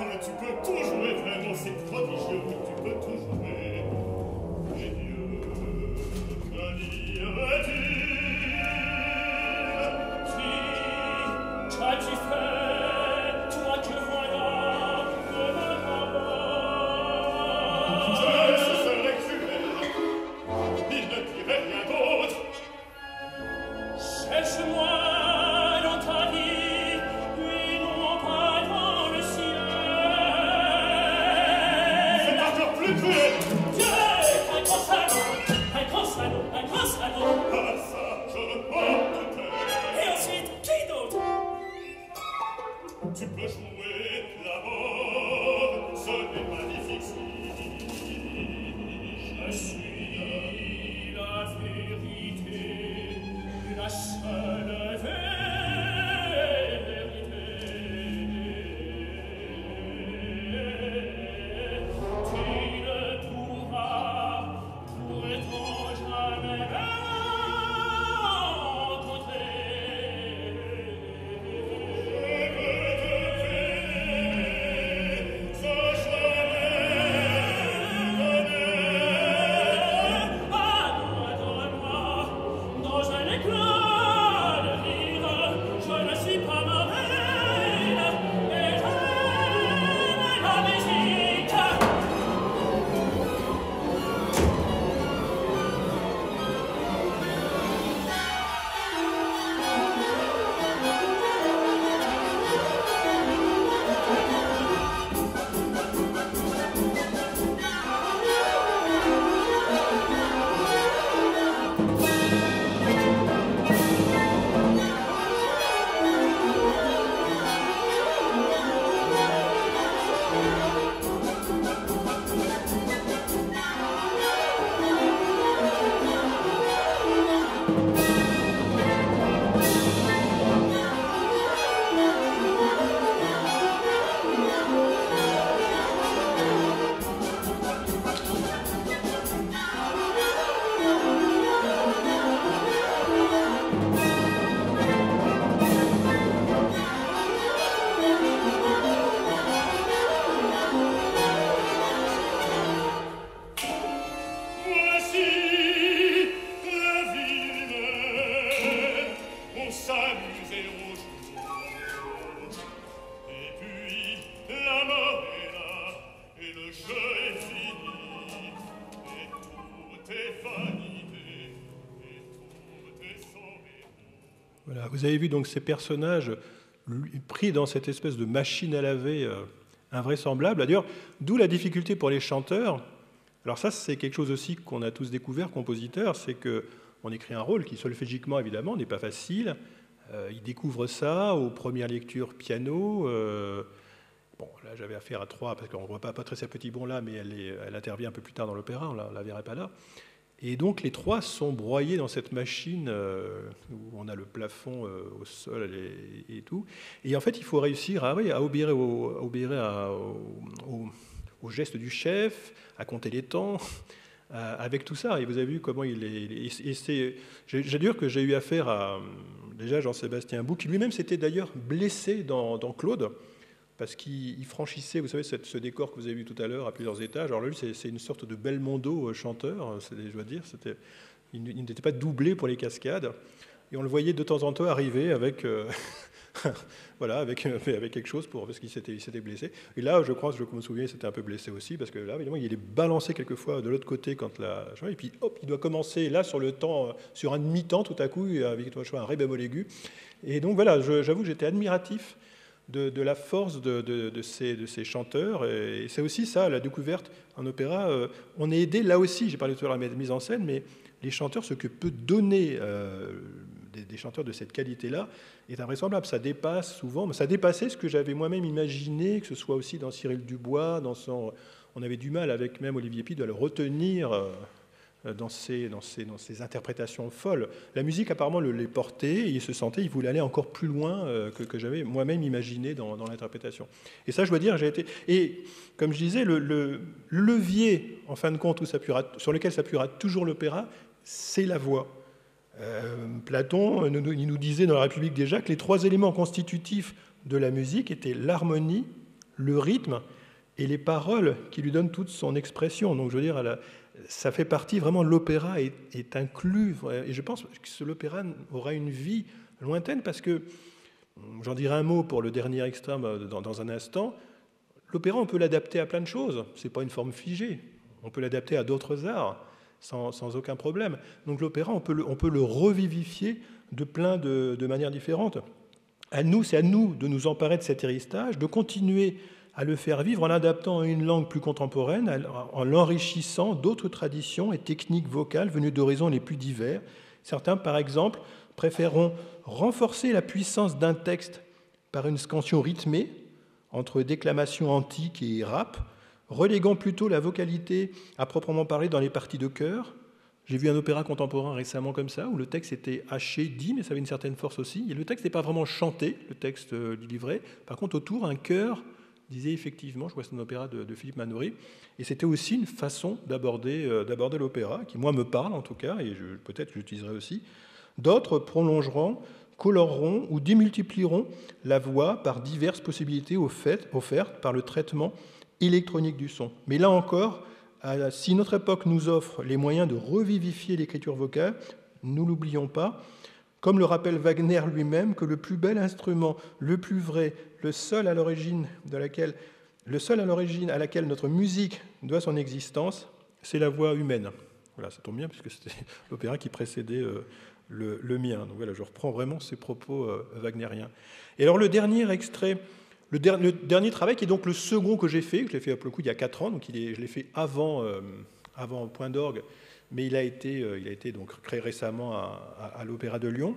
Oh, tu peux tout jouer, vraiment, c'est prodigieux, tu peux tout jouer. Et Dieu, que dirait-il? Si, qu'as-tu fait, toi que voilà de ma parole? Ce serait cruel, il ne dirait rien d'autre. Cherche-moi dans ta vie, et non pas dans le ciel. C'est encore plus cruel. Dieu, un grand salaud, un grand salaud, un grand salaud. Ah ça, je m'en doutais. Et ensuite, qui d'autre? Tu peux jouer la mort, ce n'est pas difficile. Je suis la vérité, la seule vérité. Tu ne pourras pourtant jamais me rencontrer. Je veux te faire sans jamais connaître. Adore-moi dans un éclat de rire. Je ne suis pas ma reine, mais j'aime la musique. Voici la ville humaine, on s'amusait au jour. Et puis la mort est là, et le jeu est fini. Et tout est vanité, et tout est sommeil. Voilà, vous avez vu donc ces personnages pris dans cette espèce de machine à laver invraisemblable. D'ailleurs, d'où la difficulté pour les chanteurs. Alors ça, c'est quelque chose aussi qu'on a tous découvert, compositeurs, c'est qu'on écrit un rôle qui, solfégiquement, évidemment, n'est pas facile. Ils découvrent ça aux premières lectures piano. Bon, là, j'avais affaire à trois, parce qu'on ne voit pas Patricia Petitbon là, mais elle intervient un peu plus tard dans l'opéra, on ne la verrait pas là. Et donc, les trois sont broyés dans cette machine où on a le plafond au sol et tout. Et en fait, il faut réussir à obéir au geste du chef, à compter les temps, avec tout ça. Et vous avez vu comment il est... J'ai dire que j'ai eu affaire à déjà Jean-Sébastien Bou, qui lui-même s'était d'ailleurs blessé dans Claude, parce qu'il franchissait, vous savez, ce décor que vous avez vu tout à l'heure à plusieurs étages. Alors lui, c'est une sorte de Belmondo chanteur, je dois dire. Il n'était pas doublé pour les cascades. Et on le voyait de temps en temps arriver avec voilà, avec quelque chose parce qu'il s'était blessé. Et là, je crois, je me souviens, il s'était un peu blessé aussi, parce que là, évidemment, il est balancé quelquefois de l'autre côté et puis hop, il doit commencer là sur le temps, sur un demi-temps tout à coup, avec un ré bémol aigu. Et donc voilà, j'avoue que j'étais admiratif de la force de ces chanteurs. Et c'est aussi ça, la découverte en opéra. On est aidé là aussi, j'ai parlé tout à l'heure de la mise en scène, mais les chanteurs, ce que peut donner des chanteurs de cette qualité-là est invraisemblable. Ça dépasse souvent, mais ça dépassait ce que j'avais moi-même imaginé, que ce soit aussi dans Cyril Dubois, on avait du mal avec même Olivier Py de le retenir dans ses interprétations folles. La musique apparemment les portait, et il voulait aller encore plus loin que j'avais moi-même imaginé dans l'interprétation. Et ça, je dois dire, et comme je disais, le levier, en fin de compte, sur lequel s'appuiera toujours l'opéra, c'est la voix. Platon, il nous disait dans la République déjà que les 3 éléments constitutifs de la musique étaient l'harmonie, le rythme et les paroles qui lui donnent toute son expression. Donc je veux dire, ça fait partie vraiment, l'opéra est inclus, et je pense que l'opéra aura une vie lointaine, parce que, j'en dirai un mot pour le dernier extrême dans un instant, l'opéra, on peut l'adapter à plein de choses, c'est pas une forme figée, on peut l'adapter à d'autres arts, sans aucun problème. Donc l'opéra, on peut le revivifier de plein de manières différentes. C'est à nous de nous emparer de cet héritage, de continuer à le faire vivre en l'adaptant à une langue plus contemporaine, en l'enrichissant d'autres traditions et techniques vocales venues d'horizons les plus divers. Certains, par exemple, préféreront renforcer la puissance d'un texte par une scansion rythmée, entre déclamation antique et rap, reléguant plutôt la vocalité à proprement parler dans les parties de chœur. J'ai vu un opéra contemporain récemment comme ça, où le texte était haché, dit, mais ça avait une certaine force aussi. Et le texte n'est pas vraiment chanté, le texte du livret. Par contre, autour, un chœur disait effectivement, je crois que c'est un opéra de Philippe Manoury, et c'était aussi une façon d'aborder l'opéra, qui moi me parle en tout cas, et peut-être j'utiliserai aussi. D'autres prolongeront, coloreront ou démultiplieront la voix par diverses possibilités offertes par le traitement électronique du son. Mais là encore, si notre époque nous offre les moyens de revivifier l'écriture vocale, nous l'oublions pas, comme le rappelle Wagner lui-même, que le plus bel instrument, le plus vrai, le seul à l'origine à laquelle notre musique doit son existence, c'est la voix humaine. Voilà, ça tombe bien, puisque c'était l'opéra qui précédait le mien. Donc voilà, je reprends vraiment ces propos wagnériens. Et alors le dernier extrait, le dernier travail, qui est donc le second que j'ai fait, je l'ai fait pour le coup il y a 4 ans, donc je l'ai fait avant Point d'orgue, mais il a été donc créé récemment à l'Opéra de Lyon.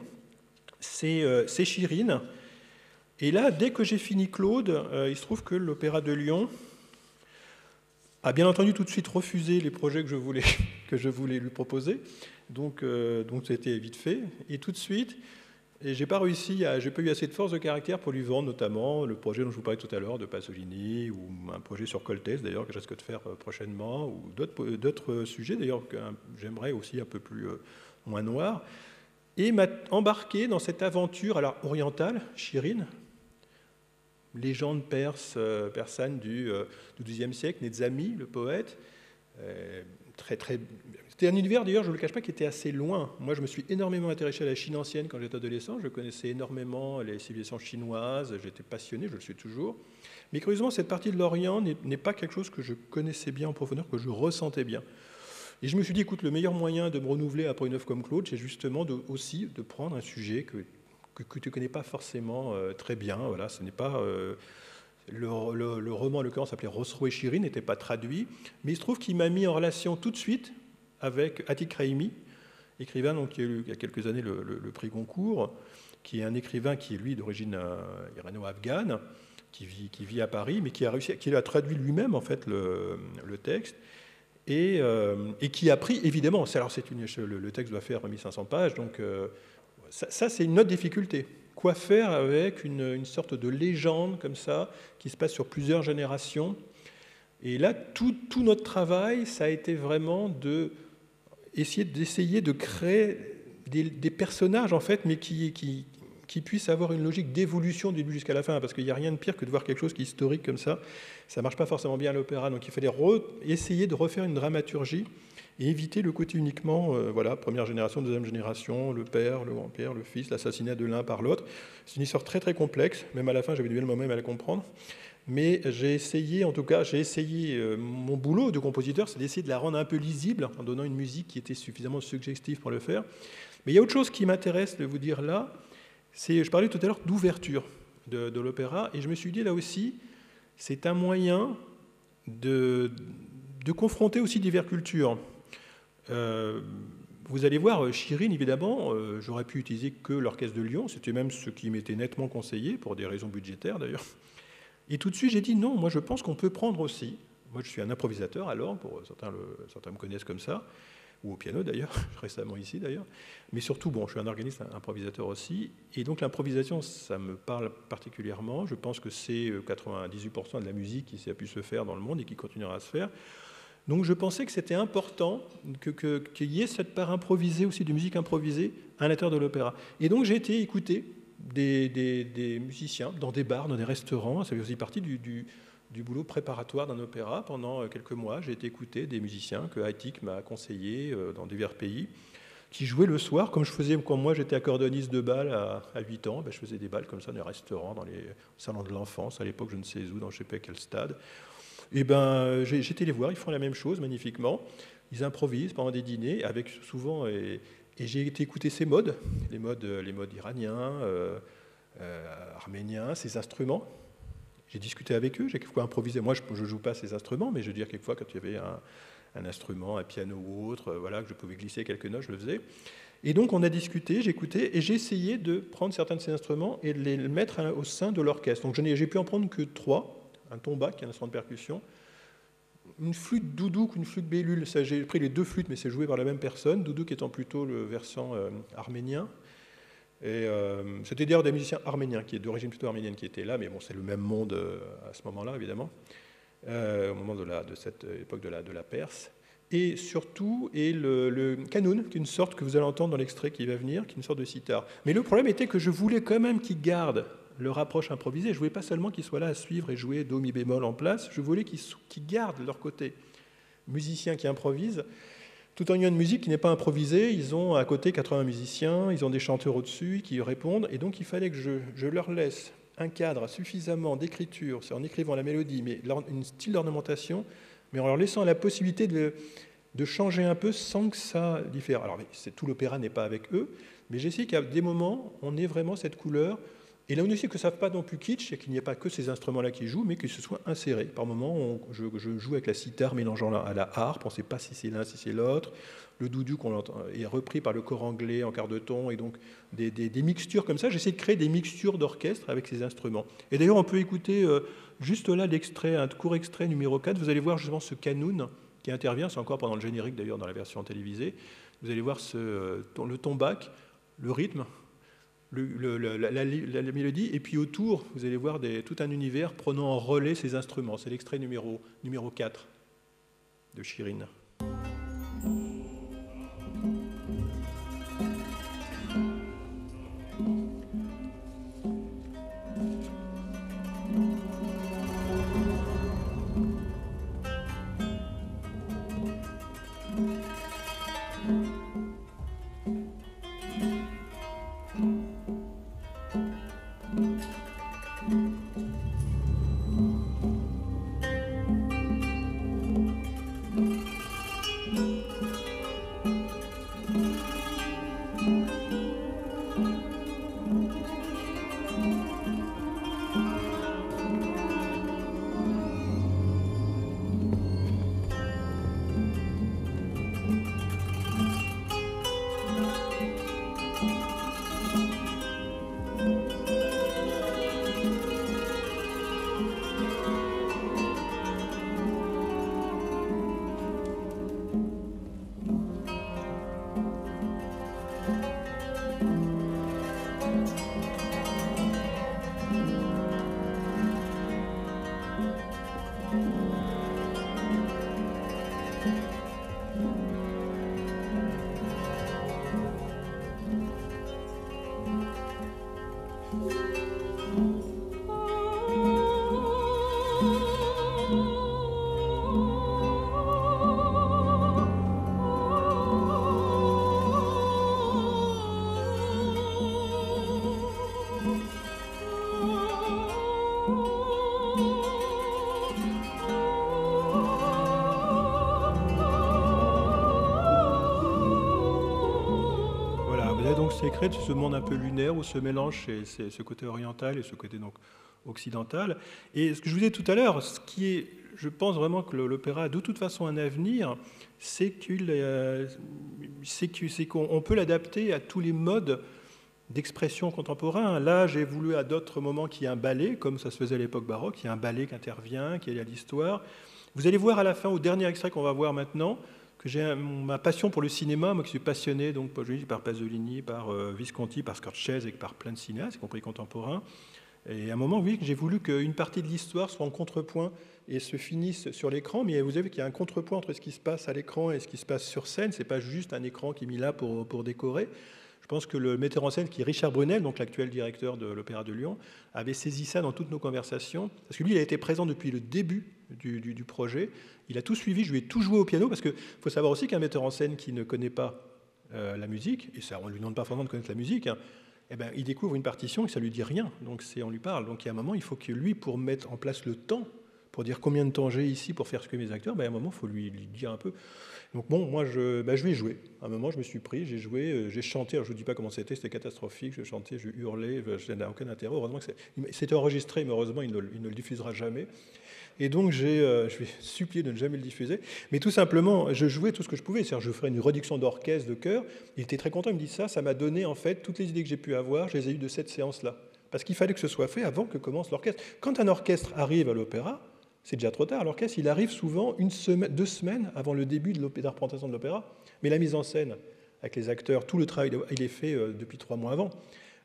C'est Chirine. Et là, dès que j'ai fini Claude, il se trouve que l'Opéra de Lyon a bien entendu tout de suite refusé les projets que je voulais lui proposer. Donc c'était vite fait. Et tout de suite, j'ai pas eu assez de force de caractère pour lui vendre notamment le projet dont je vous parlais tout à l'heure de Pasolini, ou un projet sur Coltès d'ailleurs que je risque de faire prochainement, ou d'autres sujets d'ailleurs que j'aimerais aussi un peu plus moins noirs. Et m'a embarqué dans cette aventure orientale, Chirine, légende persane du XIIe siècle, Nezami, le poète, c'était un univers d'ailleurs, je ne le cache pas, qui était assez loin. Moi, je me suis énormément intéressé à la Chine ancienne quand j'étais adolescent, je connaissais énormément les civilisations chinoises, j'étais passionné, je le suis toujours. Mais curieusement, cette partie de l'Orient n'est pas quelque chose que je connaissais bien en profondeur, que je ressentais bien. Et je me suis dit, écoute, le meilleur moyen de me renouveler après une œuvre comme Claude, c'est justement aussi de prendre un sujet que tu ne connais pas forcément très bien. Voilà, ce n'est pas... le roman, en l'occurrence, s'appelait Rosro et Chirine, n'était pas traduit, mais il se trouve qu'il m'a mis en relation tout de suite avec Atik Raimi, écrivain donc, qui a eu il y a quelques années le prix Goncourt, qui est un écrivain qui est, lui, d'origine irano-afghane, qui vit à Paris, mais qui a traduit lui-même, en fait, le texte, et qui a pris, évidemment, le texte doit faire 1500 pages, donc ça c'est une autre difficulté. Quoi faire avec une sorte de légende comme ça, qui se passe sur plusieurs générations? Et là, tout notre travail, ça a été vraiment d'essayer de créer des personnages, en fait, mais qui qui puisse avoir une logique d'évolution du début jusqu'à la fin, parce qu'il n'y a rien de pire que de voir quelque chose qui est historique comme ça. Ça ne marche pas forcément bien à l'opéra, donc il fallait essayer de refaire une dramaturgie et éviter le côté uniquement, voilà, première génération, deuxième génération, le père, le grand-père, le fils, l'assassinat de l'un par l'autre. C'est une histoire très très complexe, même à la fin j'avais du mal moi-même à la comprendre. Mais j'ai essayé, mon boulot de compositeur, c'est d'essayer de la rendre un peu lisible en donnant une musique qui était suffisamment suggestive pour le faire. Mais il y a autre chose qui m'intéresse de vous dire là, je parlais tout à l'heure d'ouverture de l'opéra, et je me suis dit là aussi, c'est un moyen de confronter aussi diverses cultures. Vous allez voir, Chirine, évidemment, j'aurais pu utiliser que l'orchestre de Lyon, c'était même ce qui m'était nettement conseillé, pour des raisons budgétaires d'ailleurs. Et tout de suite, j'ai dit non, moi je pense qu'on peut prendre aussi, moi je suis un improvisateur alors, pour certains me connaissent comme ça, ou au piano d'ailleurs, récemment ici d'ailleurs, mais surtout, bon, je suis un organiste, un improvisateur aussi, et donc l'improvisation, ça me parle particulièrement, je pense que c'est 98% de la musique qui a pu se faire dans le monde et qui continuera à se faire. Donc je pensais que c'était important qu'il y ait cette part improvisée aussi, de musique improvisée à l'intérieur de l'opéra. Et donc j'ai été écouter des musiciens dans des bars, dans des restaurants. Ça fait aussi partie du boulot préparatoire d'un opéra. Pendant quelques mois, j'ai été écouter des musiciens que Haïtik m'a conseillé dans divers pays, qui jouaient le soir, comme je faisais quand moi j'étais accordéoniste de bal à 8 ans. Je faisais des bals comme ça dans les restaurants, dans les salons de l'enfance, à l'époque je ne sais où, dans je ne sais pas quel stade. Et j'étais les voir, ils font la même chose magnifiquement. Ils improvisent pendant des dîners, avec souvent, et j'ai été écouter ces modes, les modes iraniens, arméniens, ces instruments. J'ai discuté avec eux, j'ai quelquefois improvisé. Moi, je ne joue pas ces instruments, mais je veux dire, quelquefois, quand il y avait un instrument, un piano ou autre, voilà, que je pouvais glisser quelques notes, je le faisais. Et donc, on a discuté, j'écoutais, et j'ai essayé de prendre certains de ces instruments et de les mettre au sein de l'orchestre. Donc, j'ai pu en prendre que 3. Un tomba, qui est un instrument de percussion, une flûte doudouk, une flûte bellule. J'ai pris les 2 flûtes, mais c'est joué par la même personne, doudouk étant plutôt le versant arménien. Et c'était d'ailleurs des musiciens arméniens, d'origine plutôt arménienne, qui étaient là, mais bon, c'est le même monde à ce moment-là, évidemment, au moment de cette époque de la Perse. Et surtout, le kanoun, qui est une sorte que vous allez entendre dans l'extrait qui va venir, qui est une sorte de sitar. Mais le problème était que je voulais quand même qu'ils gardent leur approche improvisée. Je ne voulais pas seulement qu'ils soient là à suivre et jouer do, mi bémol en place, je voulais qu'ils gardent leur côté musicien qui improvise, tout en ayant une musique qui n'est pas improvisée. Ils ont à côté 80 musiciens, ils ont des chanteurs au-dessus qui répondent, et donc il fallait que je leur laisse un cadre suffisamment d'écriture, c'est en écrivant la mélodie, mais un style d'ornementation, mais en leur laissant la possibilité de changer un peu sans que ça diffère. Alors tout l'opéra n'est pas avec eux, mais j'essaie qu'à des moments, on ait vraiment cette couleur. Et là, on aussi que ça ne soit pas non plus kitsch, et qu'il n'y ait pas que ces instruments-là qui jouent, mais que ce soit inséré. Par moments, je joue avec la sitar mélangeant à la harpe, on ne sait pas si c'est l'un, si c'est l'autre. Le doudou est repris par le cor anglais en quart de ton, et donc des mixtures comme ça. J'essaie de créer des mixtures d'orchestre avec ces instruments. Et d'ailleurs, on peut écouter juste là l'extrait, un court extrait numéro 4. Vous allez voir justement ce kanoun qui intervient, c'est encore pendant le générique d'ailleurs dans la version télévisée. Vous allez voir le tombak, le rythme, la mélodie, et puis autour, vous allez voir tout un univers prenant en relais ces instruments. C'est l'extrait numéro 4 de Chirine. secret de ce monde un peu lunaire où se mélange ce côté oriental et ce côté donc occidental. Et ce que je vous disais tout à l'heure, ce qui est, je pense vraiment que l'opéra a de toute façon un avenir, c'est qu'on peut l'adapter à tous les modes d'expression contemporain. Là, j'ai voulu à d'autres moments qu'il y ait un ballet, comme ça se faisait à l'époque baroque, il y a un ballet qui intervient, qui est à l'histoire. Vous allez voir à la fin, au dernier extrait qu'on va voir maintenant, que j'ai ma passion pour le cinéma, moi qui suis passionné donc, par Pasolini, par Visconti, par Scorsese et par plein de cinéastes, y compris contemporains. Et à un moment, oui, j'ai voulu qu'une partie de l'histoire soit en contrepoint et se finisse sur l'écran, mais vous avez qu'il y a un contrepoint entre ce qui se passe à l'écran et ce qui se passe sur scène. Ce n'est pas juste un écran qui est mis là pour décorer. Je pense que le metteur en scène, qui est Richard Brunel, donc l'actuel directeur de l'Opéra de Lyon, avait saisi ça dans toutes nos conversations, parce que lui, il a été présent depuis le début du projet. Il a tout suivi, je lui ai tout joué au piano, parce qu'il faut savoir aussi qu'un metteur en scène qui ne connaît pas la musique, et ça, on ne lui demande pas forcément de connaître la musique, hein, eh ben, il découvre une partition et ça ne lui dit rien, donc on lui parle. Donc il y a un moment, il faut que lui, pour mettre en place le temps, pour dire combien de temps j'ai ici pour faire ce que mes acteurs, ben, à un moment, il faut lui dire un peu. Donc bon, moi, je lui ai joué. À un moment, je me suis pris, j'ai joué, j'ai chanté. Alors, je ne vous dis pas comment c'était catastrophique. Je chantais, je hurlais, je n'avais aucun intérêt. Heureusement que c'était enregistré, mais heureusement, il ne le diffusera jamais. Et donc, je lui ai supplié de ne jamais le diffuser. Mais tout simplement, je jouais tout ce que je pouvais. C'est-à-dire, je ferais une réduction d'orchestre, de chœur. Il était très content, il me dit ça m'a donné, en fait, toutes les idées que j'ai pu avoir, je les ai eues de cette séance-là. Parce qu'il fallait que ce soit fait avant que commence l'orchestre. Quand un orchestre arrive à l'opéra, c'est déjà trop tard. L'orchestre, il arrive souvent 2 semaines avant le début de la représentation de l'opéra. Mais la mise en scène, avec les acteurs, tout le travail, il est fait depuis 3 mois avant.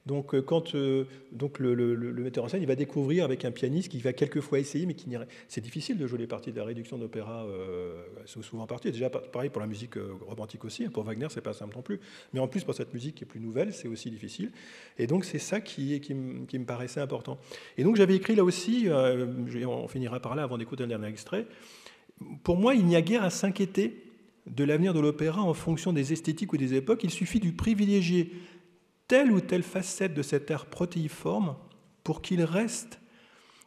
Donc, quand le metteur en scène, il va découvrir avec un pianiste qui va quelquefois essayer, mais qui n'irait. C'est difficile de jouer les parties de la réduction d'opéra, c'est souvent parties. Déjà, pareil pour la musique romantique aussi. Pour Wagner, c'est pas simple non plus. Mais en plus, pour cette musique qui est plus nouvelle, c'est aussi difficile. Et donc, c'est ça qui me paraissait important. Et donc, j'avais écrit là aussi, on finira par là avant d'écouter un dernier extrait. Pour moi, il n'y a guère à s'inquiéter de l'avenir de l'opéra en fonction des esthétiques ou des époques. Il suffit de privilégier telle ou telle facette de cet art protéiforme pour qu'il reste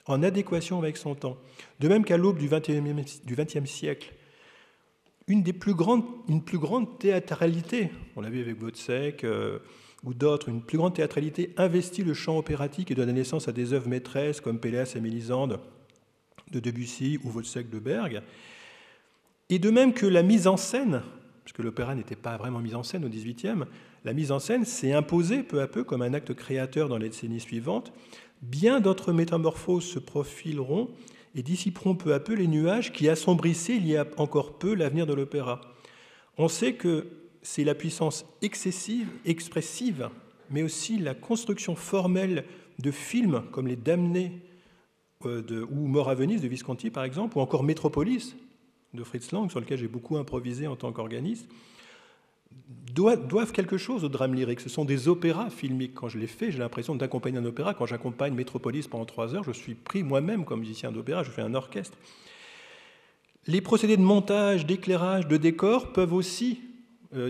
en adéquation avec son temps. De même qu'à l'aube du XXe siècle, une plus grande théâtralité, on l'a vu avec Wozzeck ou d'autres, une plus grande théâtralité investit le champ opératique et donne naissance à des œuvres maîtresses comme Péléas et Mélisande de Debussy ou Wozzeck de Berg. Et de même que la mise en scène, parce que l'opéra n'était pas vraiment mise en scène au XVIIIe, la mise en scène s'est imposée peu à peu comme un acte créateur dans les décennies suivantes. Bien d'autres métamorphoses se profileront et dissiperont peu à peu les nuages qui assombrissaient il y a encore peu l'avenir de l'opéra. On sait que c'est la puissance excessive, expressive, mais aussi la construction formelle de films comme Les Damnés ou Mort à Venise de Visconti, par exemple, ou encore Métropolis de Fritz Lang, sur lequel j'ai beaucoup improvisé en tant qu'organiste, doivent quelque chose au drame lyrique. Ce sont des opéras filmiques. Quand je les fais, j'ai l'impression d'accompagner un opéra. Quand j'accompagne Métropolis pendant 3 heures, je suis pris moi-même comme musicien d'opéra, je fais un orchestre. Les procédés de montage, d'éclairage, de décor peuvent aussi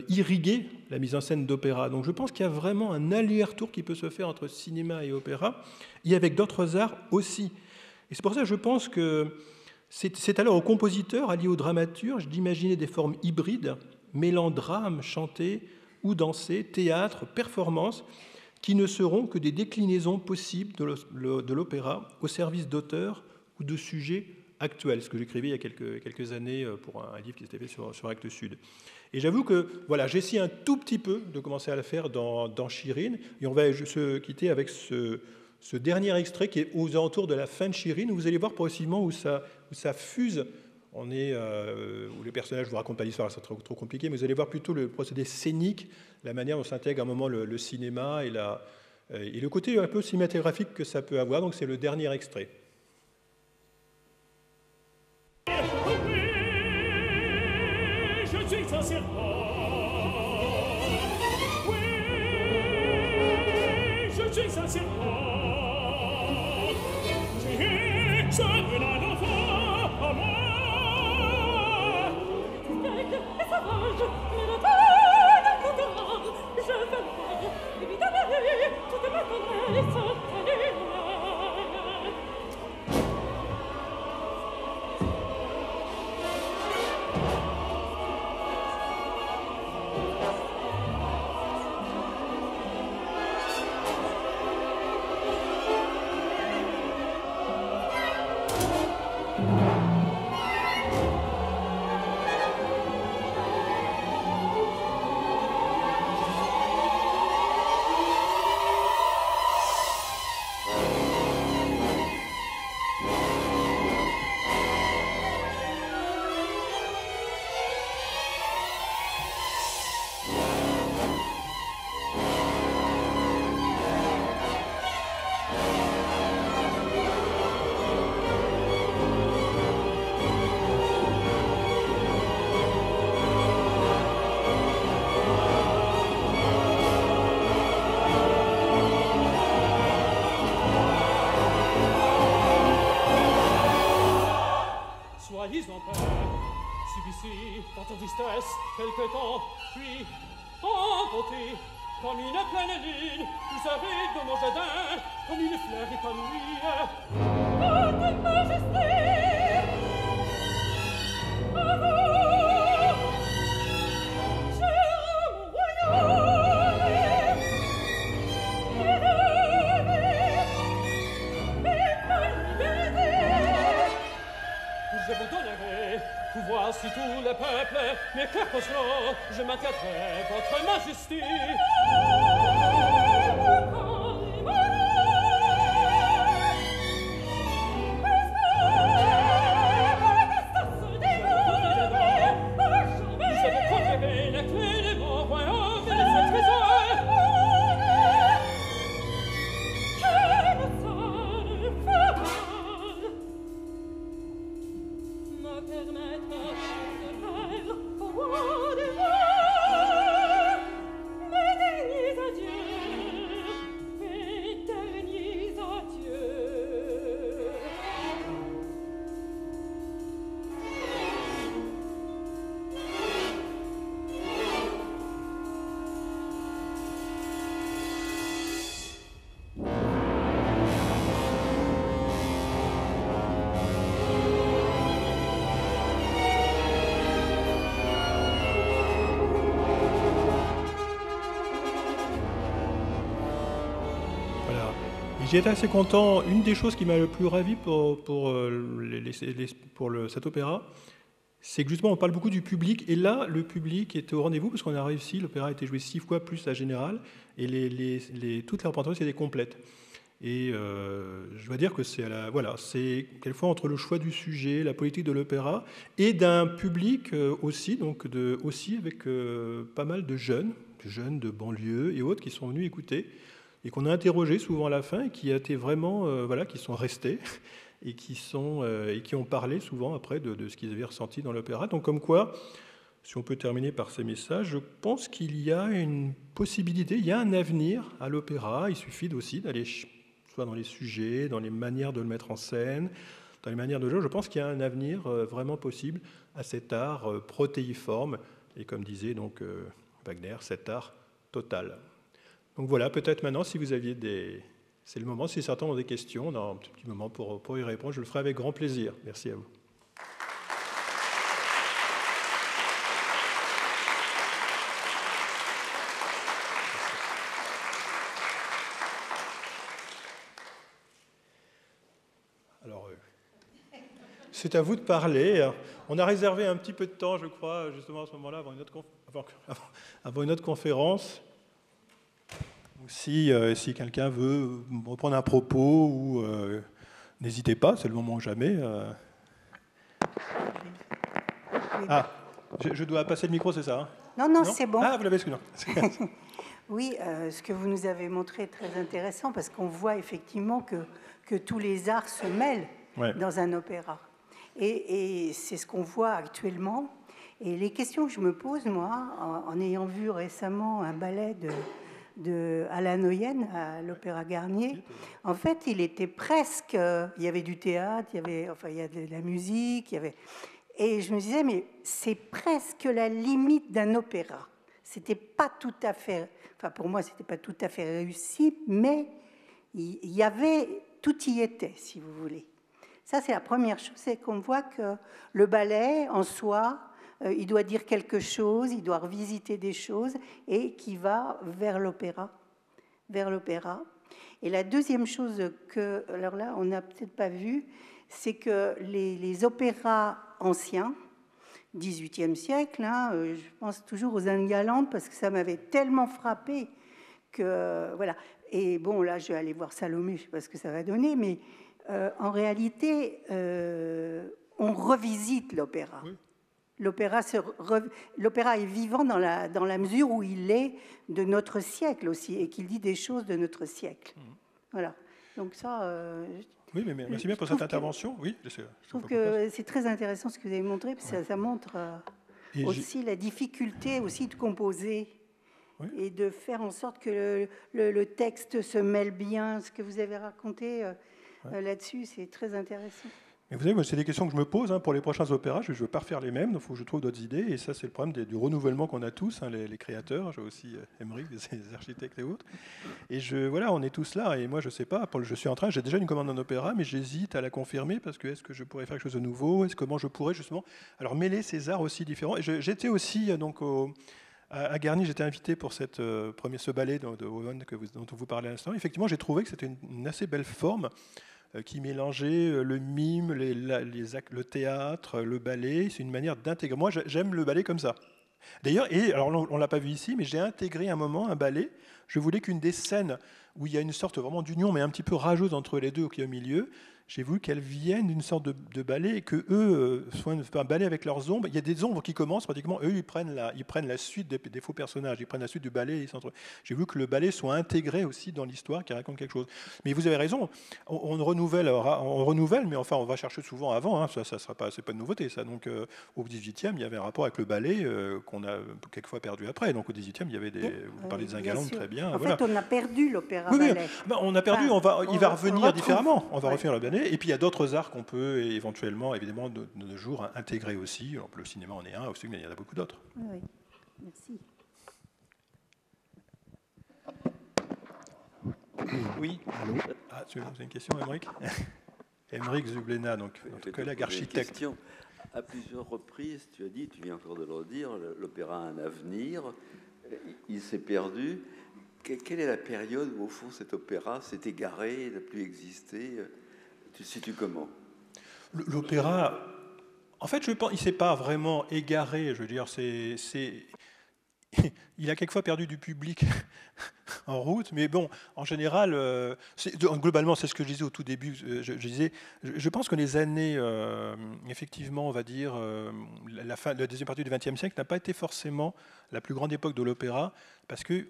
irriguer la mise en scène d'opéra. Donc je pense qu'il y a vraiment un aller-retour qui peut se faire entre cinéma et opéra, et avec d'autres arts aussi. Et c'est pour ça que je pense que c'est alors au compositeur, allié au dramaturge, d'imaginer des formes hybrides, mêlant drame, chanté ou dansé, théâtre, performance, qui ne seront que des déclinaisons possibles de l'opéra au service d'auteurs ou de sujets actuels, ce que j'écrivais il y a quelques années pour un livre qui s'était fait sur Actes Sud. Et j'avoue que voilà, j'essaie un tout petit peu de commencer à le faire dans Chirine, et on va se quitter avec ce dernier extrait qui est aux alentours de la fin de Chirine, où vous allez voir progressivement où ça fuse. On est où les personnages, je vous raconte pas l'histoire, c'est trop compliqué, mais vous allez voir plutôt le procédé scénique, la manière dont s'intègre à un moment le cinéma et le côté un peu cinématographique que ça peut avoir. Donc c'est le dernier extrait. Oui, je suis un serpent. Oui, je suis un serpent. Je veux un enfant à moi. envahissent en paix. Subissez dans ton tristesse quelque temps, puis emportez comme une pleine lune, vous avez dans mon jardin comme une fleur épanouie. Votre majesté, à vous, cher royaume, mes rêves et ma liberté. Je vous donnerai pouvoir sur tout le peuple, mais que cela, je maintiendrai votre majesté. Je vous conduirai la clé de mon royaume et de ses trésors. Que le sol fatal me permettra de faire au roi des rois mes derniers adieux, mes derniers adieux. Voilà. Et j'ai été assez content. Une des choses qui m'a le plus ravi pour cet opéra, c'est que justement on parle beaucoup du public. Et là, le public était au rendez-vous parce qu'on a réussi. L'opéra a été joué 6 fois plus la générale. Et toutes les représentations étaient complètes. Et je dois dire que c'est quelquefois entre le choix du sujet, la politique de l'opéra, et d'un public aussi, donc aussi avec pas mal de jeunes de banlieue et autres qui sont venus écouter et qu'on a interrogés souvent à la fin et qui a été vraiment, qui sont restés et qui ont parlé souvent après de ce qu'ils avaient ressenti dans l'opéra. Donc comme quoi, si on peut terminer par ces messages, je pense qu'il y a une possibilité, il y a un avenir à l'opéra. Il suffit aussi d'aller soit dans les sujets, dans les manières de le mettre en scène, dans les manières de jouer. Je pense qu'il y a un avenir vraiment possible à cet art protéiforme et comme disait donc Wagner, cet art total. Donc voilà, peut-être maintenant, si vous aviez c'est le moment, si certains ont des questions, on a un petit moment pour y répondre, je le ferai avec grand plaisir. Merci à vous. Alors, c'est à vous de parler. On a réservé un petit peu de temps, je crois, justement à ce moment-là, avant une autre conférence. Si quelqu'un veut reprendre un propos, ou n'hésitez pas, c'est le moment ou jamais. Ah, je dois passer le micro, c'est ça, hein? Non, c'est bon. Ah, vous l'avez, excusez-moi. Oui, ce que vous nous avez montré est très intéressant parce qu'on voit effectivement que tous les arts se mêlent dans un opéra. Et c'est ce qu'on voit actuellement. Et les questions que je me pose, moi, en ayant vu récemment un ballet de Alan Oyen à l'Opéra Garnier, en fait, il était presque... il y avait du théâtre, il y a de la musique, et je me disais, mais c'est presque la limite d'un opéra. C'était pas tout à fait... Enfin, pour moi, c'était pas tout à fait réussi, mais il y avait... Tout y était, si vous voulez. Ça, c'est la première chose, c'est qu'on voit que le ballet, en soi... il doit dire quelque chose, il doit revisiter des choses et qui va vers l'opéra. Et la deuxième chose que, alors là, on n'a peut-être pas vu, c'est que les opéras anciens, 18e siècle, je pense toujours aux Indes galantes parce que ça m'avait tellement frappé que, voilà. Et bon, là, je vais aller voir Salomé, je ne sais pas ce que ça va donner, mais en réalité, on revisite l'opéra. Oui. L'opéra est vivant dans la mesure où il est de notre siècle aussi et qu'il dit des choses de notre siècle. Voilà. Donc ça... oui, mais merci bien pour cette intervention. Oui, je trouve que c'est très intéressant ce que vous avez montré, parce que ça montre aussi la difficulté aussi de composer et de faire en sorte que le texte se mêle bien. Ce que vous avez raconté là-dessus, c'est très intéressant. Et vous savez, moi, c'est des questions que je me pose pour les prochains opéras. Je ne veux pas refaire les mêmes, il faut que je trouve d'autres idées. Et ça, c'est le problème du renouvellement qu'on a tous, les créateurs. J'ai aussi Emmerich, les architectes et autres. Et voilà, on est tous là. Et moi, je ne sais pas. J'ai déjà une commande en opéra, mais j'hésite à la confirmer parce que est-ce que je pourrais faire quelque chose de nouveau? Comment je pourrais justement mêler ces arts aussi différents? J'étais aussi donc à Garny, j'étais invité pour ce ballet de Owen dont vous parlez à l'instant. Effectivement, j'ai trouvé que c'était une assez belle forme qui mélangeait le mime, le théâtre, le ballet. C'est une manière d'intégrer. Moi, j'aime le ballet comme ça. D'ailleurs, alors on ne l'a pas vu ici, mais j'ai intégré un moment un ballet. Je voulais qu'une des scènes où il y a une sorte vraiment d'union, mais un petit peu rageuse entre les deux qui est au milieu, j'ai voulu qu'elles viennent d'une sorte de ballet et qu'eux soient un ballet avec leurs ombres. Il y a des ombres qui commencent pratiquement, eux, ils prennent la suite des faux personnages, ils prennent la suite du ballet. J'ai voulu que le ballet soit intégré aussi dans l'histoire qui raconte quelque chose. Mais vous avez raison, on renouvelle, mais enfin, on va chercher souvent avant. Ça sera pas, c'est pas une nouveauté, ça. Donc, au XVIIIe, il y avait un rapport avec le ballet qu'on a quelquefois perdu après. Donc, au XVIIIe, il y avait vous parlez des Ingalandes, très bien. En fait, on a perdu l'opéra ballet. Oui, on a perdu. Il va revenir différemment. On va refaire le ballet. Et puis il y a d'autres arts qu'on peut éventuellement, évidemment, de nos jours intégrer aussi. Alors, le cinéma en est un aussi, mais il y en a beaucoup d'autres. Oui, merci. Oui. Allô. Tu as une question, Emmerich? Emmerich Zublena, donc notre collègue architecte. À plusieurs reprises, tu as dit, tu viens encore de le dire, l'opéra a un avenir. Il s'est perdu. Quelle est la période où, au fond, cet opéra s'est égaré, n'a plus existé? Tu le situes comment? L'opéra, en fait, je pense, il ne s'est pas vraiment égaré. Je veux dire, il a quelquefois perdu du public en route, mais bon, en général, globalement, c'est ce que je disais au tout début. Je pense que les années, effectivement, on va dire, la deuxième partie du XXe siècle n'a pas été forcément la plus grande époque de l'opéra, parce que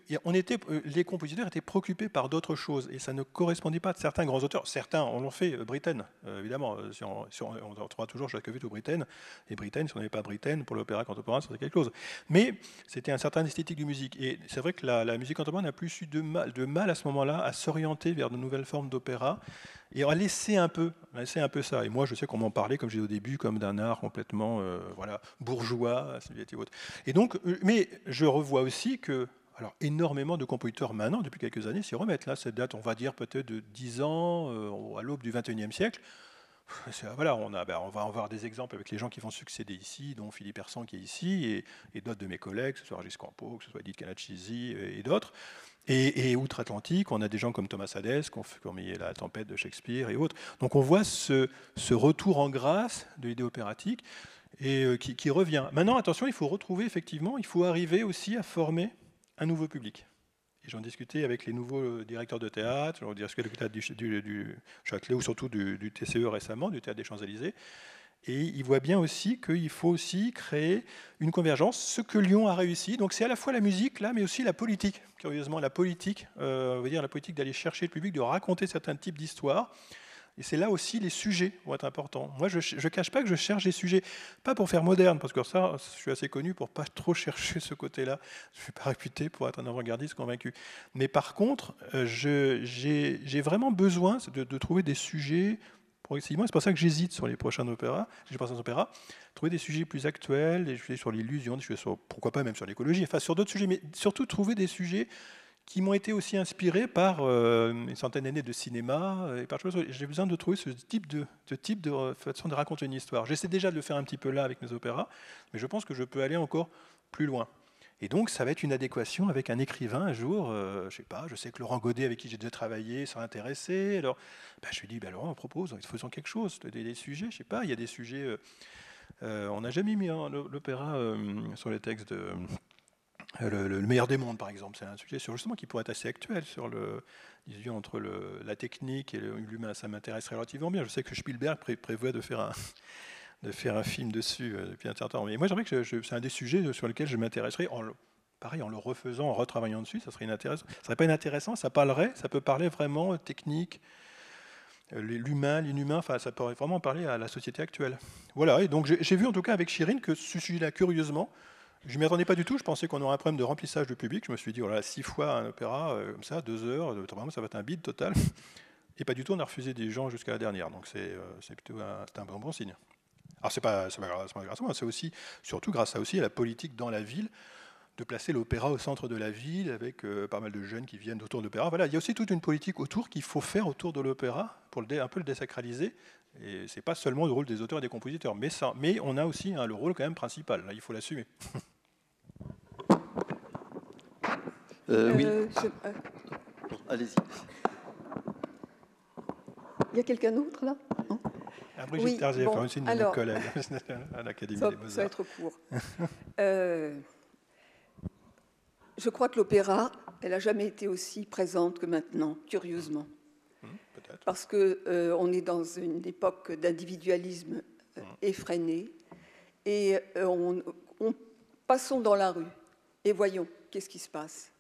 les compositeurs étaient préoccupés par d'autres choses, et ça ne correspondait pas à certains grands auteurs. Certains, on l'ont fait, Britten, évidemment, on trouvera toujours Jacquevet ou Britten, et Britten, si on n'avait pas Britten, pour l'opéra contemporain, c'était quelque chose. Mais c'était un certain esthétique de musique, et c'est vrai que la musique contemporaine n'a plus eu de mal à ce moment-là à s'orienter vers de nouvelles formes d'opéra, et on a laissé un peu ça. Et moi, je sais qu'on m'en parlait, comme j'ai dit au début, comme d'un art complètement bourgeois, et donc, mais je revois aussi que énormément de compositeurs maintenant, depuis quelques années, s'y remettent. Là, cette date, on va dire peut-être de 10 ans, à l'aube du XXIe siècle. On va avoir des exemples avec les gens qui vont succéder ici, dont Philippe Hersan qui est ici, et d'autres de mes collègues, que ce soit Régis Campo, que ce soit Edith Canacisi et d'autres. Et outre-Atlantique, on a des gens comme Thomas Hadès qui ont mis La Tempête de Shakespeare et autres. Donc on voit ce retour en grâce de l'idée opératique et qui revient. Maintenant, attention, il faut arriver aussi à former un nouveau public. Et j'en discutais avec les nouveaux directeurs de théâtre, j'en discutais avec le théâtre du Châtelet ou surtout du TCE récemment, du théâtre des Champs-Élysées. Et ils voient bien aussi qu'il faut aussi créer une convergence, ce que Lyon a réussi. Donc c'est à la fois la musique, là, mais aussi la politique. Curieusement, la politique d'aller chercher le public, de raconter certains types d'histoires. Et c'est là aussi les sujets vont être importants. Moi, je ne cache pas que je cherche des sujets, pas pour faire moderne, parce que ça, je suis assez connu pour pas trop chercher ce côté-là. Je ne suis pas réputé pour être un avant-gardiste convaincu. Mais par contre, j'ai vraiment besoin de trouver des sujets progressivement. C'est pour ça que j'hésite sur les prochains opéras. Trouver des sujets plus actuels, des sujets sur l'illusion, des sujets sur, pourquoi pas même sur l'écologie, enfin sur d'autres sujets, mais surtout trouver des sujets qui m'ont été aussi inspirés par une centaine d'années de cinéma et par choses. J'ai besoin de trouver ce type de façon de raconter une histoire. J'essaie déjà de le faire un petit peu là avec mes opéras, mais je pense que je peux aller encore plus loin. Et donc, ça va être une adéquation avec un écrivain un jour. Je sais que Laurent Godet, avec qui j'ai déjà travaillé, s'est intéressé. Alors, je lui dis, Laurent, on propose, faisons quelque chose, des sujets. Je sais pas, il y a des sujets. On n'a jamais mis l'opéra sur les textes de. Le meilleur des mondes, par exemple, c'est un sujet justement qui pourrait être assez actuel sur l'illusion entre la technique et l'humain. Ça m'intéresse relativement bien. Je sais que Spielberg prévoit de faire un film dessus depuis un certain temps. Mais moi, j'aimerais que c'est un des sujets sur lesquels je m'intéresserais. En le refaisant, en retravaillant dessus, ça serait inintéressant. Ça serait pas inintéressant. Ça peut parler vraiment technique, l'humain, l'inhumain. Enfin, ça pourrait vraiment parler à la société actuelle. Voilà. Et donc, j'ai vu en tout cas avec Chirine que ce sujet-là, curieusement. Je ne m'y attendais pas du tout, je pensais qu'on aurait un problème de remplissage de public. Je me suis dit, 6 fois un opéra, comme ça, 2 heures, vraiment, ça va être un bide total. Et pas du tout, on a refusé des gens jusqu'à la dernière. Donc c'est plutôt un bon signe. Alors c'est pas grâce à moi, c'est aussi, surtout grâce à aussi à la politique dans la ville, de placer l'opéra au centre de la ville, avec pas mal de jeunes qui viennent autour de l'opéra. Voilà, il y a aussi toute une politique autour qu'il faut faire autour de l'opéra, pour un peu le désacraliser. Et c'est pas seulement le rôle des auteurs et des compositeurs, mais on a aussi le rôle quand même principal. Là, il faut l'assumer. Oui. Allez-y. Il y a quelqu'un d'autre là? Non. Brigitte Terzier, aussi une de mes collègues à l'Académie des Beaux-Arts. Ça va être court. Je crois que l'opéra, elle n'a jamais été aussi présente que maintenant, curieusement. Peut-être. Parce qu'on est dans une époque d'individualisme effréné, et passons dans la rue et voyons qu'est-ce qui se passe.